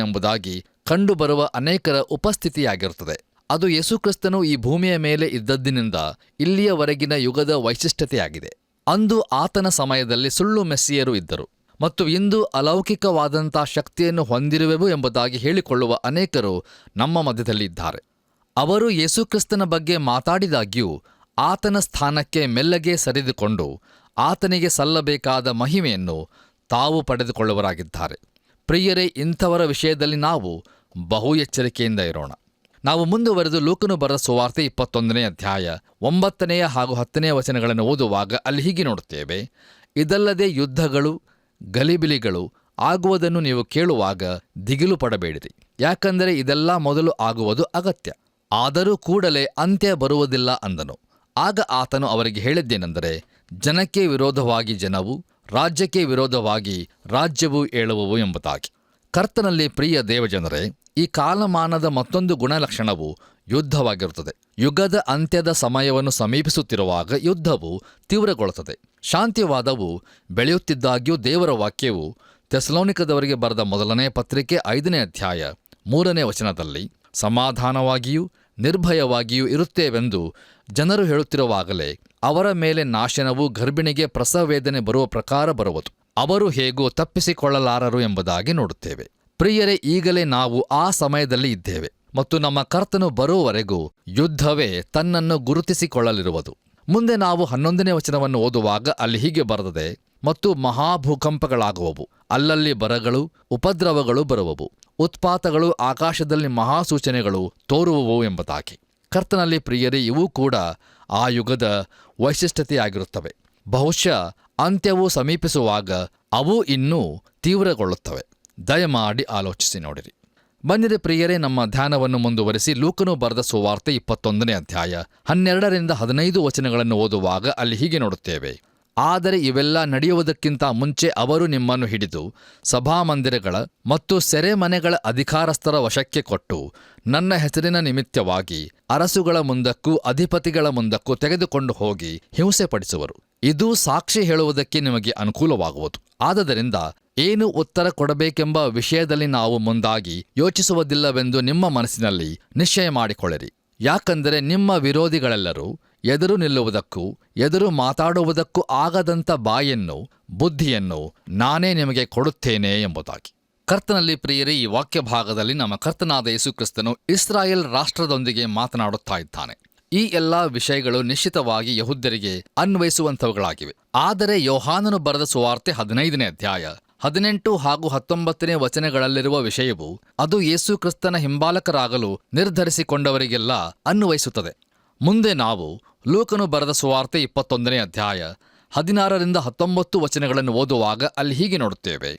ಎಂಬುದಾಗಿ ಕಂಡುಬರುವ ಅನೇಕರ ಉಪಸ್ಥಿತಿಯಾಗಿರುತ್ತದೆ. ಅದು ಯೇಸುಕ್ರಿಸ್ತನು ಈ ಭೂಮಿಯ ಮೇಲೆ ಇದ್ದದ್ದಿನಿಂದ ಇಲ್ಲಿಯವರೆಗಿನ ಯುಗದ ವೈಶಿಷ್ಟ್ಯತೆಯಾಗಿದೆ. ಅಂದು ಆತನ ಸಮಯದಲ್ಲಿ ಸುಳ್ಳು ಮೆಸ್ಸಿಯರು ಇದ್ದರು ಮತ್ತು ಇಂದು ಅಲೌಕಿಕವಾದಂಥ ಶಕ್ತಿಯನ್ನು ಹೊಂದಿರುವೆವು ಎಂಬುದಾಗಿ ಹೇಳಿಕೊಳ್ಳುವ ಅನೇಕರು ನಮ್ಮ ಮಧ್ಯದಲ್ಲಿದ್ದಾರೆ. ಅವರು ಯೇಸುಕ್ರಿಸ್ತನ ಬಗ್ಗೆ ಮಾತಾಡಿದಾಗ್ಯೂ ಆತನ ಸ್ಥಾನಕ್ಕೆ ಮೆಲ್ಲಗೆ ಸರಿದುಕೊಂಡು ಆತನಿಗೆ ಸಲ್ಲಬೇಕಾದ ಮಹಿಮೆಯನ್ನು ತಾವು ಪಡೆದುಕೊಳ್ಳುವರಾಗಿದ್ದಾರೆ. ಪ್ರಿಯರೇ, ಇಂಥವರ ವಿಷಯದಲ್ಲಿ ನಾವು ಬಹು ಎಚ್ಚರಿಕೆಯಿಂದ ಇರೋಣ. ನಾವು ಮುಂದುವರೆದು ಲೂಕನು ಬರೆದ ಸುವಾರ್ತೆ 21ನೇ ಅಧ್ಯಾಯ 9ನೇ ಹಾಗೂ 10ನೇ ವಚನಗಳನ್ನು ಓದುವಾಗ ಅಲ್ಲಿ ಹೀಗೆ ನೋಡುತ್ತೇವೆ. ಇದಲ್ಲದೆ ಯುದ್ಧಗಳು, ಗಲಿಬಿಲಿಗಳು ಆಗುವುದನ್ನು ನೀವು ಕೇಳುವಾಗ ದಿಗಿಲು ಪಡಬೇಡಿರಿ. ಯಾಕಂದರೆ ಇದೆಲ್ಲ ಮೊದಲು ಆಗುವುದು ಅಗತ್ಯ, ಆದರೂ ಕೂಡಲೇ ಅಂತ್ಯ ಬರುವುದಿಲ್ಲ ಅಂದನು. ಆಗ ಆತನು ಅವರಿಗೆ ಹೇಳಿದ್ದೇನೆಂದರೆ, ಜನಕ್ಕೆ ವಿರೋಧವಾಗಿ ಜನವು, ರಾಜ್ಯಕ್ಕೆ ವಿರೋಧವಾಗಿ ರಾಜ್ಯವು ಏಳುವವು ಎಂಬುದಾಗಿ. ಕರ್ತನಲ್ಲಿ ಪ್ರಿಯ ದೇವಜನರೇ, ಈ ಕಾಲಮಾನದ ಮತ್ತೊಂದು ಗುಣಲಕ್ಷಣವು ಯುದ್ಧವಾಗಿರುತ್ತದೆ. ಯುಗದ ಅಂತ್ಯದ ಸಮಯವನ್ನು ಸಮೀಪಿಸುತ್ತಿರುವಾಗ ಯುದ್ಧವು ತೀವ್ರಗೊಳ್ಳುತ್ತದೆ. ಶಾಂತಿವಾದವು ಬೆಳೆಯುತ್ತಿದ್ದಾಗ್ಯೂ ದೇವರ ವಾಕ್ಯವು ಥೆಸಲೋನಿಕದವರಿಗೆ ಬರೆದ ಮೊದಲನೇ ಪತ್ರಿಕೆ 5ನೇ ಅಧ್ಯಾಯ 3ನೇ ವಚನದಲ್ಲಿ ಸಮಾಧಾನವಾಗಿಯೂ ನಿರ್ಭಯವಾಗಿಯೂ ಇರುತ್ತೇವೆಂದು ಜನರು ಹೇಳುತ್ತಿರುವಾಗಲೇ ಅವರ ಮೇಲೆ ನಾಶನವು ಗರ್ಭಿಣಿಗೆ ಪ್ರಸವವೇದನೆ ಬರುವ ಪ್ರಕಾರ ಬರುವುದು. ಅವರು ಹೇಗೂ ತಪ್ಪಿಸಿಕೊಳ್ಳಲಾರರು ಎಂಬುದಾಗಿ ನೋಡುತ್ತೇವೆ. ಪ್ರಿಯರೇ, ಈಗಲೇ ನಾವು ಆ ಸಮಯದಲ್ಲಿ ಇದ್ದೇವೆ ಮತ್ತು ನಮ್ಮ ಕರ್ತನು ಬರುವವರೆಗೂ ಯುದ್ಧವೇ ತನ್ನನ್ನು ಗುರುತಿಸಿಕೊಳ್ಳಲಿರುವುದು. ಮುಂದೆ ನಾವು 11ನೇ ವಚನವನ್ನು ಓದುವಾಗ ಅಲ್ಲಿ ಹೀಗೆ ಬರೆದಿದೆ, ಮತ್ತು ಮಹಾಭೂಕಂಪಗಳಾಗುವವು, ಅಲ್ಲಲ್ಲಿ ಬರಗಳು, ಉಪದ್ರವಗಳು ಬರುವವು, ಉತ್ಪಾತಗಳು, ಆಕಾಶದಲ್ಲಿ ಮಹಾಸೂಚನೆಗಳು ತೋರುವವು ಎಂಬುದಾಗಿ. ಕರ್ತನಲ್ಲಿ ಪ್ರಿಯರೇ, ಇವೂ ಕೂಡ ಆ ಯುಗದ ವೈಶಿಷ್ಟ್ಯತೆಯಾಗಿರುತ್ತವೆ. ಬಹುಶಃ ಅಂತ್ಯವು ಸಮೀಪಿಸುವಾಗ ಅವು ಇನ್ನೂ ತೀವ್ರಗೊಳ್ಳುತ್ತವೆ. ದಯಮಾಡಿ ಆಲೋಚಿಸಿ ನೋಡಿರಿ. ಬನ್ನಿರಿ ಪ್ರಿಯರೇ, ನಮ್ಮ ಧ್ಯಾನವನ್ನು ಮುಂದುವರಿಸಿ ಲೂಕನು ಬರೆದ ಸುವಾರ್ತೆ 21ನೇ ಅಧ್ಯಾಯ 12ರಿಂದ 15 ವಚನಗಳನ್ನು ಓದುವಾಗ ಅಲ್ಲಿ ಹೀಗೆ ನೋಡುತ್ತೇವೆ. ಆದರೆ ಇವೆಲ್ಲ ನಡೆಯುವುದಕ್ಕಿಂತ ಮುಂಚೆ ಅವರು ನಿಮ್ಮನ್ನು ಹಿಡಿದು ಸಭಾಮಂದಿರಗಳ ಮತ್ತು ಸೆರೆಮನೆಗಳ ಅಧಿಕಾರಸ್ಥರ ವಶಕ್ಕೆ ಕೊಟ್ಟು ನನ್ನ ಹೆಸರಿನ ನಿಮಿತ್ತವಾಗಿ ಅರಸುಗಳ ಮುಂದಕ್ಕೂ ಅಧಿಪತಿಗಳ ಮುಂದಕ್ಕೂ ತೆಗೆದುಕೊಂಡು ಹೋಗಿ ಹಿಂಸೆಪಡಿಸುವರು. ಇದು ಸಾಕ್ಷಿ ಹೇಳುವುದಕ್ಕೆ ನಿಮಗೆ ಅನುಕೂಲವಾಗುವುದು. ಆದದರಿಂದ ಏನು ಉತ್ತರ ಕೊಡಬೇಕೆಂಬ ವಿಷಯದಲ್ಲಿ ನಾವು ಮುಂದಾಗಿ ಯೋಚಿಸುವುದಿಲ್ಲವೆಂದು ನಿಮ್ಮ ಮನಸ್ಸಿನಲ್ಲಿ ನಿಶ್ಚಯ ಮಾಡಿಕೊಳ್ಳಿರಿ. ಯಾಕಂದರೆ ನಿಮ್ಮ ವಿರೋಧಿಗಳೆಲ್ಲರೂ ಎದುರು ನಿಲ್ಲುವುದಕ್ಕೂ ಎದುರು ಮಾತಾಡುವುದಕ್ಕೂ ಆಗದಂಥ ಬಾಯನ್ನು ಬುದ್ಧಿಯನ್ನು ನಾನೇ ನಿಮಗೆ ಕೊಡುತ್ತೇನೆ ಎಂಬುದಾಗಿ. ಕರ್ತನಲ್ಲಿ ಪ್ರಿಯರೇ, ಈ ವಾಕ್ಯ ಭಾಗದಲ್ಲಿ ನಮ್ಮ ಕರ್ತನಾದ ಯೇಸು ಕ್ರಿಸ್ತನು ಇಸ್ರಾಯೇಲ್ ರಾಷ್ಟ್ರದೊಂದಿಗೆ ಮಾತನಾಡುತ್ತಾ ಇದ್ದಾನೆ. ಈ ಎಲ್ಲ ವಿಷಯಗಳು ನಿಶ್ಚಿತವಾಗಿ ಯಹೂದ್ಯರಿಗೆ ಅನ್ವಯಿಸುವಂಥವುಗಳಾಗಿವೆ. ಆದರೆ ಯೋಹಾನನು ಬರೆದ ಸುವಾರ್ತೆ 15ನೇ ಅಧ್ಯಾಯ 18 ಹಾಗೂ 19ನೇ ವಚನಗಳಲ್ಲಿರುವ ವಿಷಯವು ಅದು ಯೇಸು ಕ್ರಿಸ್ತನ ಹಿಂಬಾಲಕರಾಗಲು ನಿರ್ಧರಿಸಿಕೊಂಡವರಿಗೆಲ್ಲ ಅನ್ವಯಿಸುತ್ತದೆ. ಮುಂದೆ ನಾವು ಲೂಕನು ಬರೆದ ಸುವಾರ್ತೆ 21ನೇ ಅಧ್ಯಾಯ 16ರಿಂದ 19 ವಚನಗಳನ್ನು ಓದುವಾಗ ಅಲ್ಲಿ ಹೀಗೆ ನೋಡುತ್ತೇವೆ.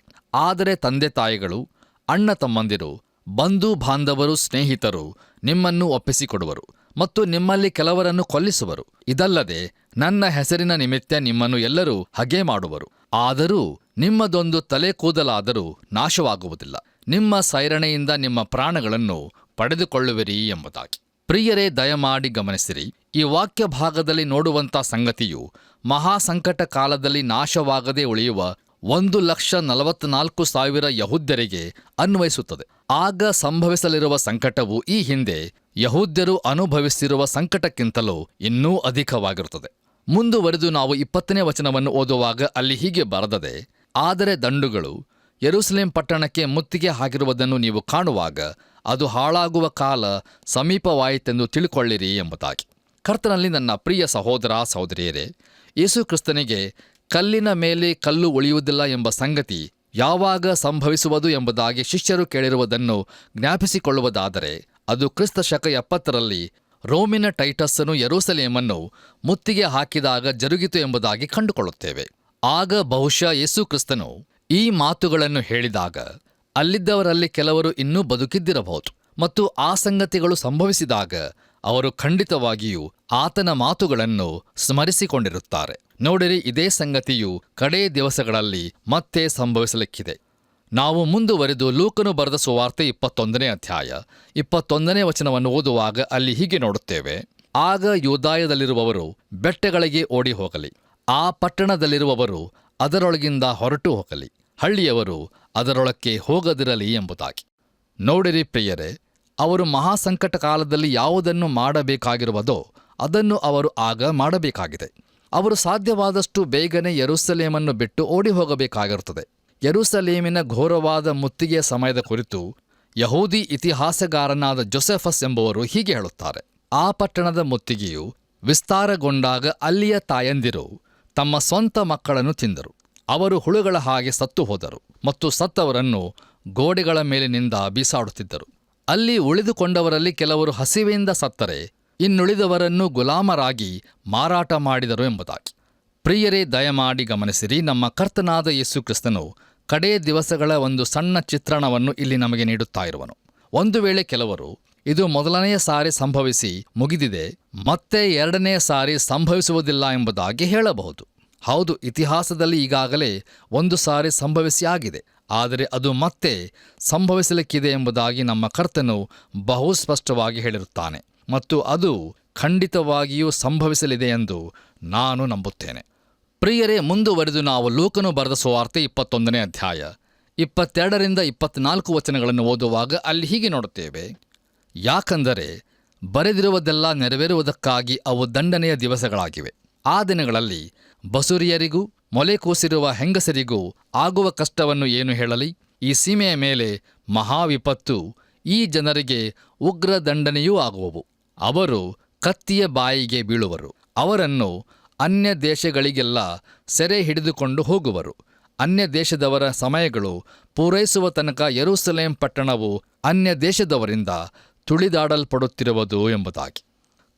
ಆದರೆ ತಂದೆ ತಾಯಿಗಳು, ಅಣ್ಣ ತಮ್ಮಂದಿರು, ಬಂಧು ಬಾಂಧವರು, ಸ್ನೇಹಿತರು ನಿಮ್ಮನ್ನು ಒಪ್ಪಿಸಿಕೊಡುವರು ಮತ್ತು ನಿಮ್ಮಲ್ಲಿ ಕೆಲವರನ್ನು ಕೊಲ್ಲಿಸುವರು. ಇದಲ್ಲದೆ ನನ್ನ ಹೆಸರಿನ ನಿಮಿತ್ತ ನಿಮ್ಮನ್ನು ಎಲ್ಲರೂ ಹಗೆ ಮಾಡುವರು. ಆದರೂ ನಿಮ್ಮದೊಂದು ತಲೆ ಕೂದಲಾದರೂ ನಾಶವಾಗುವುದಿಲ್ಲ. ನಿಮ್ಮ ಸೈರಣೆಯಿಂದ ನಿಮ್ಮ ಪ್ರಾಣಗಳನ್ನು ಪಡೆದುಕೊಳ್ಳುವಿರಿ ಎಂಬುದಾಗಿ. ಪ್ರಿಯರೇ, ದಯಮಾಡಿ ಗಮನಿಸಿರಿ. ಈ ವಾಕ್ಯ ಭಾಗದಲ್ಲಿ ನೋಡುವಂಥ ಸಂಗತಿಯು ಮಹಾಸಂಕಟ ಕಾಲದಲ್ಲಿ ನಾಶವಾಗದೆ ಉಳಿಯುವ 1,44,000 ಯಹೂದ್ಯರಿಗೆ ಅನ್ವಯಿಸುತ್ತದೆ. ಆಗ ಸಂಭವಿಸಲಿರುವ ಸಂಕಟವು ಈ ಹಿಂದೆ ಯಹೂದ್ಯರು ಅನುಭವಿಸಿರುವ ಸಂಕಟಕ್ಕಿಂತಲೂ ಇನ್ನೂ ಅಧಿಕವಾಗಿರುತ್ತದೆ. ಮುಂದುವರೆದು ನಾವು 20ನೇ ವಚನವನ್ನು ಓದುವಾಗ ಅಲ್ಲಿ ಹೀಗೆ ಬರೆದದೆ, ಆದರೆ ದಂಡುಗಳು ಯೆರೂಸಲೇಮ್ ಪಟ್ಟಣಕ್ಕೆ ಮುತ್ತಿಗೆ ಹಾಕಿರುವುದನ್ನು ನೀವು ಕಾಣುವಾಗ ಅದು ಹಾಳಾಗುವ ಕಾಲ ಸಮೀಪವಾಯಿತೆಂದು ತಿಳುಕೊಳ್ಳಿರಿ ಎಂಬುದಾಗಿ. ಕರ್ತನಲ್ಲಿ ನನ್ನ ಪ್ರಿಯ ಸಹೋದರ ಸಹೋದರಿಯರೇ, ಯೇಸು ಕ್ರಿಸ್ತನಿಗೆ ಕಲ್ಲಿನ ಮೇಲೆ ಕಲ್ಲು ಉಳಿಯುವುದಿಲ್ಲ ಎಂಬ ಸಂಗತಿ ಯಾವಾಗ ಸಂಭವಿಸುವುದು ಎಂಬುದಾಗಿ ಶಿಷ್ಯರು ಕೇಳಿರುವುದನ್ನು ಜ್ಞಾಪಿಸಿಕೊಳ್ಳುವುದಾದರೆ ಅದು ಕ್ರಿಸ್ತ ಶಕ 70ರಲ್ಲಿ ರೋಮಿನ ಟೈಟಸ್ಸನು ಯೆರೂಸಲೇಮನ್ನು ಮುತ್ತಿಗೆ ಹಾಕಿದಾಗ ಜರುಗಿತು ಎಂಬುದಾಗಿ ಕಂಡುಕೊಳ್ಳುತ್ತೇವೆ. ಆಗ ಬಹುಶಃ ಯೇಸು ಕ್ರಿಸ್ತನು ಈ ಮಾತುಗಳನ್ನು ಹೇಳಿದಾಗ ಅಲ್ಲಿದ್ದವರಲ್ಲಿ ಕೆಲವರು ಇನ್ನೂ ಬದುಕಿದ್ದಿರಬಹುದು ಮತ್ತು ಆ ಸಂಗತಿಗಳು ಸಂಭವಿಸಿದಾಗ ಅವರು ಖಂಡಿತವಾಗಿಯೂ ಆತನ ಮಾತುಗಳನ್ನು ಸ್ಮರಿಸಿಕೊಂಡಿರುತ್ತಾರೆ. ನೋಡಿರಿ, ಇದೇ ಸಂಗತಿಯು ಕಡೇ ದಿವಸಗಳಲ್ಲಿ ಮತ್ತೆ ಸಂಭವಿಸಲಿಕ್ಕಿದೆ. ನಾವು ಮುಂದುವರೆದು ಲೂಕನು ಬರೆದ ಸುವಾರ್ತೆ 21ನೇ ಅಧ್ಯಾಯ 21ನೇ ವಚನವನ್ನು ಓದುವಾಗ ಅಲ್ಲಿ ಹೀಗೆ ನೋಡುತ್ತೇವೆ. ಆಗ ಯೂದಾಯದಲ್ಲಿರುವವರು ಬೆಟ್ಟಗಳಿಗೆ ಓಡಿ ಹೋಗಲಿ, ಆ ಪಟ್ಟಣದಲ್ಲಿರುವವರು ಅದರೊಳಗಿಂದ ಹೊರಟು ಹೋಗಲಿ, ಹಳ್ಳಿಯವರು ಅದರೊಳಕ್ಕೆ ಹೋಗದಿರಲಿ ಎಂಬುದಾಗಿ. ನೋಡಿರಿ ಪ್ರಿಯರೇ, ಅವರು ಮಹಾಸಂಕಟ ಕಾಲದಲ್ಲಿ ಯಾವುದನ್ನು ಮಾಡಬೇಕಾಗಿರುವುದೋ ಅದನ್ನು ಅವರು ಆಗ ಮಾಡಬೇಕಾಗಿದೆ. ಅವರು ಸಾಧ್ಯವಾದಷ್ಟು ಬೇಗನೆ ಯೆರೂಸಲೇಮನ್ನು ಬಿಟ್ಟು ಓಡಿ ಹೋಗಬೇಕಾಗಿರುತ್ತದೆ. ಯೆರೂಸಲೇಮಿನ ಘೋರವಾದ ಮುತ್ತಿಗೆಯ ಸಮಯದ ಕುರಿತು ಯಹೂದಿ ಇತಿಹಾಸಗಾರನಾದ ಜೋಸೆಫಸ್ ಎಂಬುವರು ಹೀಗೆ ಹೇಳುತ್ತಾರೆ. ಆ ಪಟ್ಟಣದ ಮುತ್ತಿಗೆಯು ವಿಸ್ತಾರಗೊಂಡಾಗ ಅಲ್ಲಿಯ ತಾಯಂದಿರು ತಮ್ಮ ಸ್ವಂತ ಮಕ್ಕಳನ್ನು ತಿಂದರು. ಅವರು ಹುಳುಗಳ ಹಾಗೆ ಸತ್ತು ಹೋದರು ಮತ್ತು ಸತ್ತವರನ್ನು ಗೋಡೆಗಳ ಮೇಲಿನಿಂದ ಬೀಸಾಡುತ್ತಿದ್ದರು. ಅಲ್ಲಿ ಉಳಿದುಕೊಂಡವರಲ್ಲಿ ಕೆಲವರು ಹಸಿವೆಯಿಂದ ಸತ್ತರೆ ಇನ್ನುಳಿದವರನ್ನು ಗುಲಾಮರಾಗಿ ಮಾರಾಟ ಮಾಡಿದರು ಎಂಬುದಾಗಿ. ಪ್ರಿಯರೇ, ದಯಮಾಡಿ ಗಮನಿಸಿರಿ. ನಮ್ಮ ಕರ್ತನಾದ ಯೇಸು ಕ್ರಿಸ್ತನು ಕಡೇ ದಿವಸಗಳ ಒಂದು ಸಣ್ಣ ಚಿತ್ರಣವನ್ನು ಇಲ್ಲಿ ನಮಗೆ ನೀಡುತ್ತಾ ಇರುವನು. ಒಂದು ವೇಳೆ ಕೆಲವರು ಇದು ಮೊದಲನೆಯ ಸಾರಿ ಸಂಭವಿಸಿ ಮುಗಿದಿದೆ, ಮತ್ತೆ ಎರಡನೆಯ ಸಾರಿ ಸಂಭವಿಸುವುದಿಲ್ಲ ಎಂಬುದಾಗಿ ಹೇಳಬಹುದು. ಹೌದು, ಇತಿಹಾಸದಲ್ಲಿ ಈಗಾಗಲೇ ಒಂದು ಸಾರಿ ಸಂಭವಿಸಿ ಆಗಿದೆ, ಆದರೆ ಅದು ಮತ್ತೆ ಸಂಭವಿಸಲಿಕ್ಕಿದೆ ಎಂಬುದಾಗಿ ನಮ್ಮ ಕರ್ತನು ಬಹು ಸ್ಪಷ್ಟವಾಗಿ ಹೇಳಿರುತ್ತಾನೆ ಮತ್ತು ಅದು ಖಂಡಿತವಾಗಿಯೂ ಸಂಭವಿಸಲಿದೆ ಎಂದು ನಾನು ನಂಬುತ್ತೇನೆ. ಪ್ರಿಯರೇ, ಮುಂದುವರೆದು ನಾವು ಲೂಕನು ಬರೆದ ಸುವಾರ್ತೆ 21ನೇ ಅಧ್ಯಾಯ 22ರಿಂದ 24 ವಚನಗಳನ್ನು ಓದುವಾಗ ಅಲ್ಲಿ ಹೀಗೆ ನೋಡುತ್ತೇವೆ. ಯಾಕಂದರೆ ಬರೆದಿರುವುದೆಲ್ಲ ನೆರವೇರುವುದಕ್ಕಾಗಿ ಅವು ದಂಡನೆಯ ದಿವಸಗಳಾಗಿವೆ. ಆ ದಿನಗಳಲ್ಲಿ ಬಸುರಿಯರಿಗೂ ಮೊಲೆ ಕೂಸಿರುವ ಹೆಂಗಸರಿಗೂ ಆಗುವ ಕಷ್ಟವನ್ನು ಏನು ಹೇಳಲಿ? ಈ ಸೀಮೆಯ ಮೇಲೆ ಮಹಾವಿಪತ್ತು ಈ ಜನರಿಗೆ ಉಗ್ರ ದಂಡನೆಯೂ ಆಗುವವು. ಅವರು ಕತ್ತಿಯ ಬಾಯಿಗೆ ಬೀಳುವರು. ಅವರನ್ನು ಅನ್ಯ ದೇಶಗಳಿಗೆಲ್ಲ ಸೆರೆ ಹಿಡಿದುಕೊಂಡು ಹೋಗುವರು. ಅನ್ಯ ದೇಶದವರ ಸಮಯಗಳು ಪೂರೈಸುವ ತನಕ ಯೆರೂಸಲೇಮ್ ಪಟ್ಟಣವು ಅನ್ಯ ದೇಶದವರಿಂದ ತುಳಿದಾಡಲ್ಪಡುತ್ತಿರುವುದು ಎಂಬುದಾಗಿ.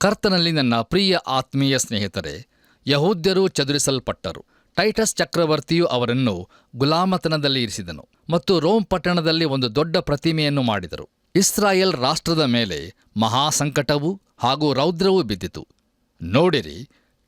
ಕರ್ತನಲ್ಲಿ ನನ್ನ ಪ್ರಿಯ ಆತ್ಮೀಯ ಸ್ನೇಹಿತರೆ, ಯಹೂದ್ಯರು ಚದುರಿಸಲ್ಪಟ್ಟರು. ಟೈಟಸ್ ಚಕ್ರವರ್ತಿಯು ಅವರನ್ನು ಗುಲಾಮತನದಲ್ಲಿ ಇರಿಸಿದನು ಮತ್ತು ರೋಮ್ ಪಟ್ಟಣದಲ್ಲಿ ಒಂದು ದೊಡ್ಡ ಪ್ರತಿಮೆಯನ್ನು ಮಾಡಿದರು. ಇಸ್ರಾಯೇಲ್ ರಾಷ್ಟ್ರದ ಮೇಲೆ ಮಹಾಸಂಕಟವೂ ಹಾಗೂ ರೌದ್ರವೂ ಬಿದ್ದಿತು. ನೋಡಿರಿ,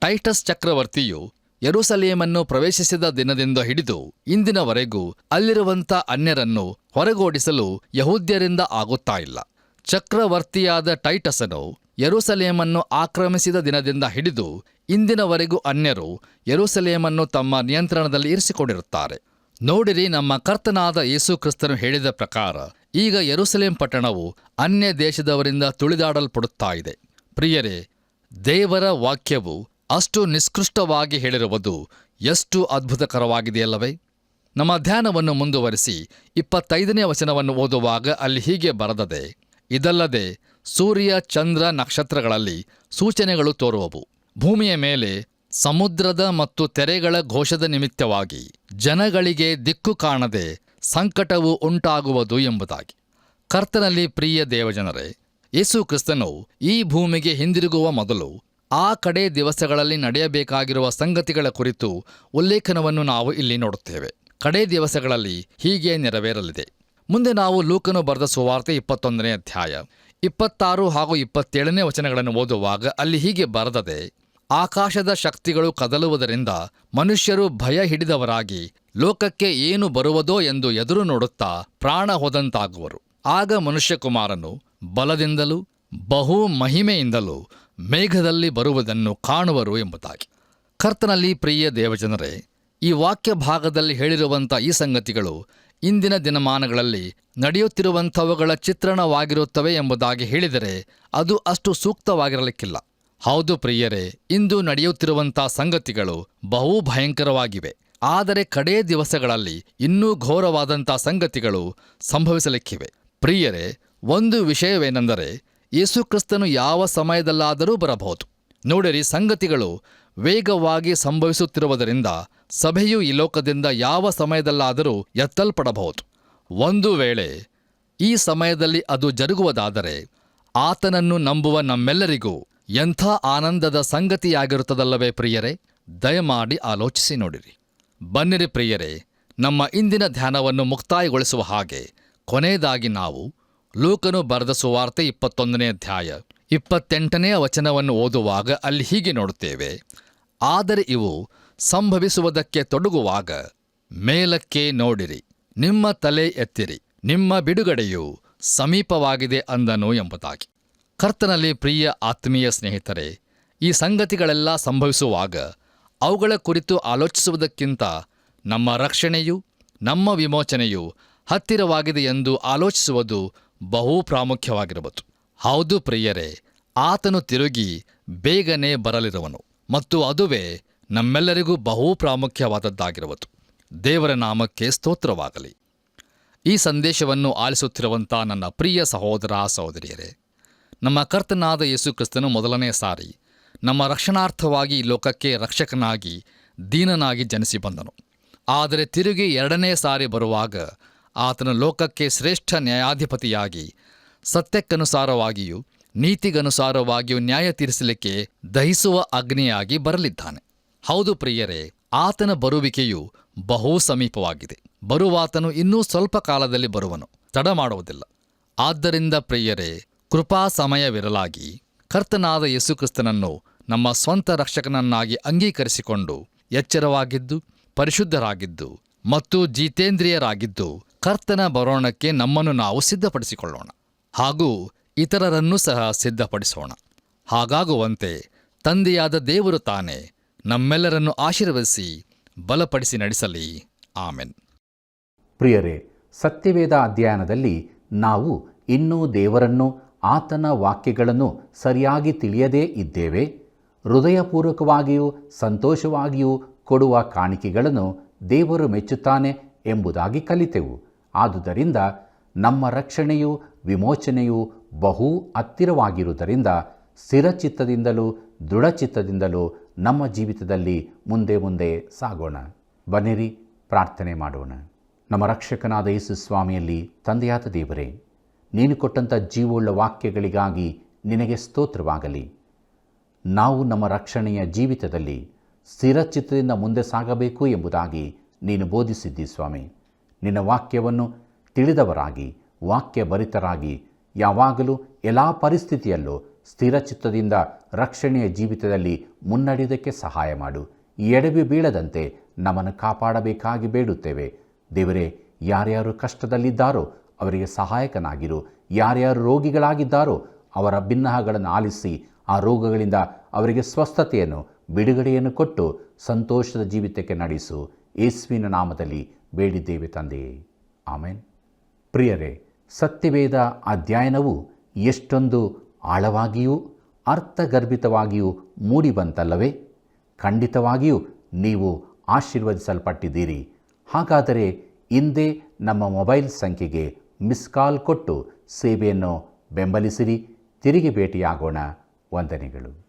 ಟೈಟಸ್ ಚಕ್ರವರ್ತಿಯು ಯೆರೂಸಲೇಮನ್ನು ಪ್ರವೇಶಿಸಿದ ದಿನದಿಂದ ಹಿಡಿದು ಇಂದಿನವರೆಗೂ ಅಲ್ಲಿರುವಂಥ ಅನ್ಯರನ್ನು ಹೊರಗೋಡಿಸಲು ಯಹೂದ್ಯರಿಂದ ಆಗುತ್ತಾ ಇಲ್ಲ. ಚಕ್ರವರ್ತಿಯಾದ ಟೈಟಸನು ಯೆರೂಸಲೇಮನ್ನು ಆಕ್ರಮಿಸಿದ ದಿನದಿಂದ ಹಿಡಿದು ಇಂದಿನವರೆಗೂ ಅನ್ಯರು ಯೆರೂಸಲೇಮನ್ನು ತಮ್ಮ ನಿಯಂತ್ರಣದಲ್ಲಿ ಇರಿಸಿಕೊಂಡಿರುತ್ತಾರೆ. ನೋಡಿರಿ, ನಮ್ಮ ಕರ್ತನಾದ ಯೇಸು ಕ್ರಿಸ್ತನು ಹೇಳಿದ ಪ್ರಕಾರ ಈಗ ಯೆರೂಸಲೇಮ್ ಪಟ್ಟಣವು ಅನ್ಯ ದೇಶದವರಿಂದ ತುಳಿದಾಡಲ್ಪಡುತ್ತಾ ಇದೆ. ಪ್ರಿಯರೇ, ದೇವರ ವಾಕ್ಯವು ಅಷ್ಟು ನಿಷ್ಕೃಷ್ಟವಾಗಿ ಹೇಳಿರುವುದು ಎಷ್ಟು ಅದ್ಭುತಕರವಾಗಿದೆಯಲ್ಲವೇ? ನಮ್ಮ ಧ್ಯಾನವನ್ನು ಮುಂದುವರಿಸಿ 25ನೇ ವಚನವನ್ನು ಓದುವಾಗ ಅಲ್ಲಿ ಹೀಗೆ ಬರೆದದೆ, ಇದಲ್ಲದೆ ಸೂರ್ಯ, ಚಂದ್ರ, ನಕ್ಷತ್ರಗಳಲ್ಲಿ ಸೂಚನೆಗಳು ತೋರುವವು. ಭೂಮಿಯ ಮೇಲೆ ಸಮುದ್ರದ ಮತ್ತು ತೆರೆಗಳ ಘೋಷದ ನಿಮಿತ್ತವಾಗಿ ಜನಗಳಿಗೆ ದಿಕ್ಕು ಕಾಣದೆ ಸಂಕಟವು ಉಂಟಾಗುವುದು ಎಂಬುದಾಗಿ. ಕರ್ತನಲ್ಲಿ ಪ್ರಿಯ ದೇವಜನರೇ, ಯೇಸು ಕ್ರಿಸ್ತನು ಈ ಭೂಮಿಗೆ ಹಿಂದಿರುಗುವ ಮೊದಲು ಆ ಕಡೆ ದಿವಸಗಳಲ್ಲಿ ನಡೆಯಬೇಕಾಗಿರುವ ಸಂಗತಿಗಳ ಕುರಿತು ಉಲ್ಲೇಖನವನ್ನು ನಾವು ಇಲ್ಲಿ ನೋಡುತ್ತೇವೆ. ಕಡೆ ದಿವಸಗಳಲ್ಲಿ ಹೀಗೆ ನೆರವೇರಲಿದೆ. ಮುಂದೆ ನಾವು ಲೂಕನು ಬರೆದ ಸುವಾರ್ತೆ 21ನೇ ಅಧ್ಯಾಯ 26 ಹಾಗೂ 27ನೇ ವಚನಗಳನ್ನು ಓದುವಾಗ ಅಲ್ಲಿ ಹೀಗೆ ಬರೆದದೆ, ಆಕಾಶದ ಶಕ್ತಿಗಳು ಕದಲುವುದರಿಂದ ಮನುಷ್ಯರು ಭಯ ಹಿಡಿದವರಾಗಿ ಲೋಕಕ್ಕೆ ಏನು ಬರುವುದೋ ಎಂದು ಎದುರು ನೋಡುತ್ತಾ ಪ್ರಾಣ ಹೋದಂತಾಗುವರು. ಆಗ ಮನುಷ್ಯಕುಮಾರನು ಬಲದಿಂದಲೂ ಬಹು ಮಹಿಮೆಯಿಂದಲೂ ಮೇಘದಲ್ಲಿ ಬರುವುದನ್ನು ಕಾಣುವರು ಎಂಬುದಾಗಿ. ಕರ್ತನಲ್ಲಿ ಪ್ರಿಯ ದೇವಜನರೇ, ಈ ವಾಕ್ಯ ಭಾಗದಲ್ಲಿ ಹೇಳಿರುವಂಥ ಈ ಸಂಗತಿಗಳು ಇಂದಿನ ದಿನಮಾನಗಳಲ್ಲಿ ನಡೆಯುತ್ತಿರುವಂಥವುಗಳ ಚಿತ್ರಣವಾಗಿರುತ್ತವೆ ಎಂಬುದಾಗಿ ಹೇಳಿದರೆ ಅದು ಅಷ್ಟು ಸೂಕ್ತವಾಗಿರಲಿಕ್ಕಿಲ್ಲ. ಹೌದು ಪ್ರಿಯರೇ, ಇಂದು ನಡೆಯುತ್ತಿರುವಂಥ ಸಂಗತಿಗಳು ಬಹು ಭಯಂಕರವಾಗಿವೆ. ಆದರೆ ಕಡೇ ದಿವಸಗಳಲ್ಲಿ ಇನ್ನೂ ಘೋರವಾದಂಥ ಸಂಗತಿಗಳು ಸಂಭವಿಸಲಿಕ್ಕಿವೆ. ಪ್ರಿಯರೇ, ಒಂದು ವಿಷಯವೇನೆಂದರೆ ಯೇಸುಕ್ರಿಸ್ತನು ಯಾವ ಸಮಯದಲ್ಲಾದರೂ ಬರಬಹುದು. ನೋಡಿರಿ, ಸಂಗತಿಗಳು ವೇಗವಾಗಿ ಸಂಭವಿಸುತ್ತಿರುವುದರಿಂದ ಸಭೆಯು ಈ ಲೋಕದಿಂದ ಯಾವ ಸಮಯದಲ್ಲಾದರೂ ಎತ್ತಲ್ಪಡಬಹುದು. ಒಂದು ವೇಳೆ ಈ ಸಮಯದಲ್ಲಿ ಅದು ಜರುಗುವುದಾದರೆ ಆತನನ್ನು ನಂಬುವ ನಮ್ಮೆಲ್ಲರಿಗೂ ಎಂಥ ಆನಂದದ ಸಂಗತಿಯಾಗಿರುತ್ತದಲ್ಲವೇ ಪ್ರಿಯರೇ? ದಯಮಾಡಿ ಆಲೋಚಿಸಿ ನೋಡಿರಿ. ಬನ್ನಿರಿ ಪ್ರಿಯರೇ, ನಮ್ಮ ಇಂದಿನ ಧ್ಯಾನವನ್ನು ಮುಕ್ತಾಯಗೊಳಿಸುವ ಹಾಗೆ ಕೊನೆಯದಾಗಿ ನಾವು ಲೂಕನು ಬರೆದ ಸುವಾರ್ತೆ 21ನೇ ಅಧ್ಯಾಯ 28ನೇ ವಚನವನ್ನು ಓದುವಾಗ ಅಲ್ಲಿ ಹೀಗೆ ನೋಡುತ್ತೇವೆ, ಆದರೆ ಇವು ಸಂಭವಿಸುವುದಕ್ಕೆ ತೊಡಗುವಾಗ ಮೇಲಕ್ಕೆ ನೋಡಿರಿ, ನಿಮ್ಮ ತಲೆ ಎತ್ತಿರಿ, ನಿಮ್ಮ ಬಿಡುಗಡೆಯು ಸಮೀಪವಾಗಿದೆ ಅಂದನು ಎಂಬುದಾಗಿ. ಕರ್ತನಲ್ಲಿ ಪ್ರಿಯ ಆತ್ಮೀಯ ಸ್ನೇಹಿತರೆ, ಈ ಸಂಗತಿಗಳೆಲ್ಲ ಸಂಭವಿಸುವಾಗ ಅವುಗಳ ಕುರಿತು ಆಲೋಚಿಸುವುದಕ್ಕಿಂತ ನಮ್ಮ ರಕ್ಷಣೆಯು, ನಮ್ಮ ವಿಮೋಚನೆಯು ಹತ್ತಿರವಾಗಿದೆ ಎಂದು ಆಲೋಚಿಸುವುದು ಬಹು ಪ್ರಾಮುಖ್ಯವಾಗಿರುವುದು. ಹೌದು ಪ್ರಿಯರೇ, ಆತನು ತಿರುಗಿ ಬೇಗನೆ ಬರಲಿರುವನು ಮತ್ತು ಅದುವೇ ನಮ್ಮೆಲ್ಲರಿಗೂ ಬಹು ಪ್ರಾಮುಖ್ಯವಾದದ್ದಾಗಿರುವುದು. ದೇವರ ನಾಮಕ್ಕೆ ಸ್ತೋತ್ರವಾಗಲಿ. ಈ ಸಂದೇಶವನ್ನು ಆಲಿಸುತ್ತಿರುವಂಥ ನನ್ನ ಪ್ರಿಯ ಸಹೋದರ ಸಹೋದರಿಯರೇ, ನಮ್ಮ ಕರ್ತನಾದ ಯೇಸು ಕ್ರಿಸ್ತನು ಮೊದಲನೇ ಸಾರಿ ನಮ್ಮ ರಕ್ಷಣಾರ್ಥವಾಗಿ ಈ ಲೋಕಕ್ಕೆ ರಕ್ಷಕನಾಗಿ ದೀನನಾಗಿ ಜನಿಸಿ ಬಂದನು. ಆದರೆ ತಿರುಗಿ ಎರಡನೇ ಸಾರಿ ಬರುವಾಗ ಆತನು ಲೋಕಕ್ಕೆ ಶ್ರೇಷ್ಠ ನ್ಯಾಯಾಧಿಪತಿಯಾಗಿ ಸತ್ಯಕ್ಕನುಸಾರವಾಗಿಯೂ ನೀತಿಗನುಸಾರವಾಗಿಯೂ ನ್ಯಾಯ ತೀರಿಸಲಿಕ್ಕೆ ದಹಿಸುವ ಅಗ್ನಿಯಾಗಿ ಬರಲಿದ್ದಾನೆ. ಹೌದು ಪ್ರಿಯರೇ, ಆತನ ಬರುವಿಕೆಯು ಬಹು ಸಮೀಪವಾಗಿದೆ. ಬರುವಾತನು ಇನ್ನೂ ಸ್ವಲ್ಪ ಕಾಲದಲ್ಲಿ ಬರುವನು, ತಡ ಮಾಡುವುದಿಲ್ಲ. ಆದ್ದರಿಂದ ಪ್ರಿಯರೇ, ಕೃಪಾ ಸಮಯವಿರಲಾಗಿ ಕರ್ತನಾದ ಯೇಸುಕ್ರಿಸ್ತನನ್ನು ನಮ್ಮ ಸ್ವಂತ ರಕ್ಷಕನನ್ನಾಗಿ ಅಂಗೀಕರಿಸಿಕೊಂಡು ಎಚ್ಚರವಾಗಿದ್ದು, ಪರಿಶುದ್ಧರಾಗಿದ್ದು ಮತ್ತು ಜಿತೇಂದ್ರಿಯರಾಗಿದ್ದು ಕರ್ತನ ಬರೋಣಕ್ಕೆ ನಮ್ಮನ್ನು ನಾವು ಸಿದ್ಧಪಡಿಸಿಕೊಳ್ಳೋಣ ಹಾಗೂ ಇತರರನ್ನೂ ಸಹ ಸಿದ್ಧಪಡಿಸೋಣ. ಹಾಗಾಗುವಂತೆ ತಂದೆಯಾದ ದೇವರು ತಾನೇ ನಮ್ಮೆಲ್ಲರನ್ನು ಆಶೀರ್ವದಿಸಿ ಬಲಪಡಿಸಿ ನಡೆಸಲಿ. ಆಮೆನ್. ಪ್ರಿಯರೇ, ಸತ್ಯವೇದ ಅಧ್ಯಯನದಲ್ಲಿ ನಾವು ಇನ್ನೂ ದೇವರನ್ನು, ಆತನ ವಾಕ್ಯಗಳನ್ನು ಸರಿಯಾಗಿ ತಿಳಿಯದೇ ಇದ್ದೇವೆ. ಹೃದಯಪೂರ್ವಕವಾಗಿಯೂ ಸಂತೋಷವಾಗಿಯೂ ಕೊಡುವ ಕಾಣಿಕೆಗಳನ್ನು ದೇವರು ಮೆಚ್ಚುತ್ತಾನೆ ಎಂಬುದಾಗಿ ಕಲಿತೆವು. ಆದುದರಿಂದ ನಮ್ಮ ರಕ್ಷಣೆಯು ವಿಮೋಚನೆಯು ಬಹು ಹತ್ತಿರವಾಗಿರುವುದರಿಂದ ಸ್ಥಿರಚಿತ್ತದಿಂದಲೂ ದೃಢಚಿತ್ತದಿಂದಲೂ ನಮ್ಮ ಜೀವಿತದಲ್ಲಿ ಮುಂದೆ ಮುಂದೆ ಸಾಗೋಣ. ಬನ್ನಿರಿ ಪ್ರಾರ್ಥನೆ ಮಾಡೋಣ. ನಮ್ಮ ರಕ್ಷಕನಾದ ಯೇಸು ಸ್ವಾಮಿಯಲ್ಲಿ ತಂದೆಯಾದ ದೇವರೇ, ನೀನು ಕೊಟ್ಟಂಥ ಜೀವವುಳ್ಳ ವಾಕ್ಯಗಳಿಗಾಗಿ ನಿನಗೆ ಸ್ತೋತ್ರವಾಗಲಿ. ನಾವು ನಮ್ಮ ರಕ್ಷಣೆಯ ಜೀವಿತದಲ್ಲಿ ಸ್ಥಿರಚಿತ್ತದಿಂದ ಮುಂದೆ ಸಾಗಬೇಕು ಎಂಬುದಾಗಿ ನೀನು ಬೋಧಿಸಿದ್ದಿ ಸ್ವಾಮಿ. ನಿನ್ನ ವಾಕ್ಯವನ್ನು ತಿಳಿದವರಾಗಿ, ವಾಕ್ಯಭರಿತರಾಗಿ, ಯಾವಾಗಲೂ ಎಲ್ಲ ಪರಿಸ್ಥಿತಿಯಲ್ಲೂ ಸ್ಥಿರಚಿತ್ತದಿಂದ ರಕ್ಷಣೆಯ ಜೀವಿತದಲ್ಲಿ ಮುನ್ನಡೆಯೋದಕ್ಕೆ ಸಹಾಯ ಮಾಡು. ಎಡವಿ ಬೀಳದಂತೆ ನಮ್ಮನ್ನು ಕಾಪಾಡಬೇಕಾಗಿ ಬೇಡುತ್ತೇವೆ. ದೇವರೇ, ಯಾರ್ಯಾರು ಕಷ್ಟದಲ್ಲಿದ್ದಾರೋ ಅವರಿಗೆ ಸಹಾಯಕನಾಗಿರು. ಯಾರ್ಯಾರು ರೋಗಿಗಳಾಗಿದ್ದಾರೋ ಅವರ ಬಿನ್ನಹಗಳನ್ನು ಆಲಿಸಿ ಆ ರೋಗಗಳಿಂದ ಅವರಿಗೆ ಸ್ವಸ್ಥತೆಯನ್ನು, ಬಿಡುಗಡೆಯನ್ನು ಕೊಟ್ಟು ಸಂತೋಷದ ಜೀವಿತಕ್ಕೆ ನಡೆಸು. ಯೇಸುವಿನ ನಾಮದಲ್ಲಿ ಬೇಡಿದ್ದೇವೆ ತಂದೆಯೇ, ಆಮೆನ್. ಪ್ರಿಯರೇ, ಸತ್ಯವೇದ ಅಧ್ಯಯನವು ಎಷ್ಟೊಂದು ಆಳವಾಗಿಯೂ ಅರ್ಥಗರ್ಭಿತವಾಗಿಯೂ ಮೂಡಿಬಂತಲ್ಲವೇ? ಖಂಡಿತವಾಗಿಯೂ ನೀವು ಆಶೀರ್ವದಿಸಲ್ಪಟ್ಟಿದ್ದೀರಿ. ಹಾಗಾದರೆ ಇಂದೇ ನಮ್ಮ ಮೊಬೈಲ್ ಸಂಖ್ಯೆಗೆ ಮಿಸ್ ಕಾಲ್ ಕೊಟ್ಟು ಸೇವೆಯನ್ನು ಬೆಂಬಲಿಸಿರಿ. ತಿರುಗಿ ಭೇಟಿಯಾಗೋಣ. ವಂದನೆಗಳು.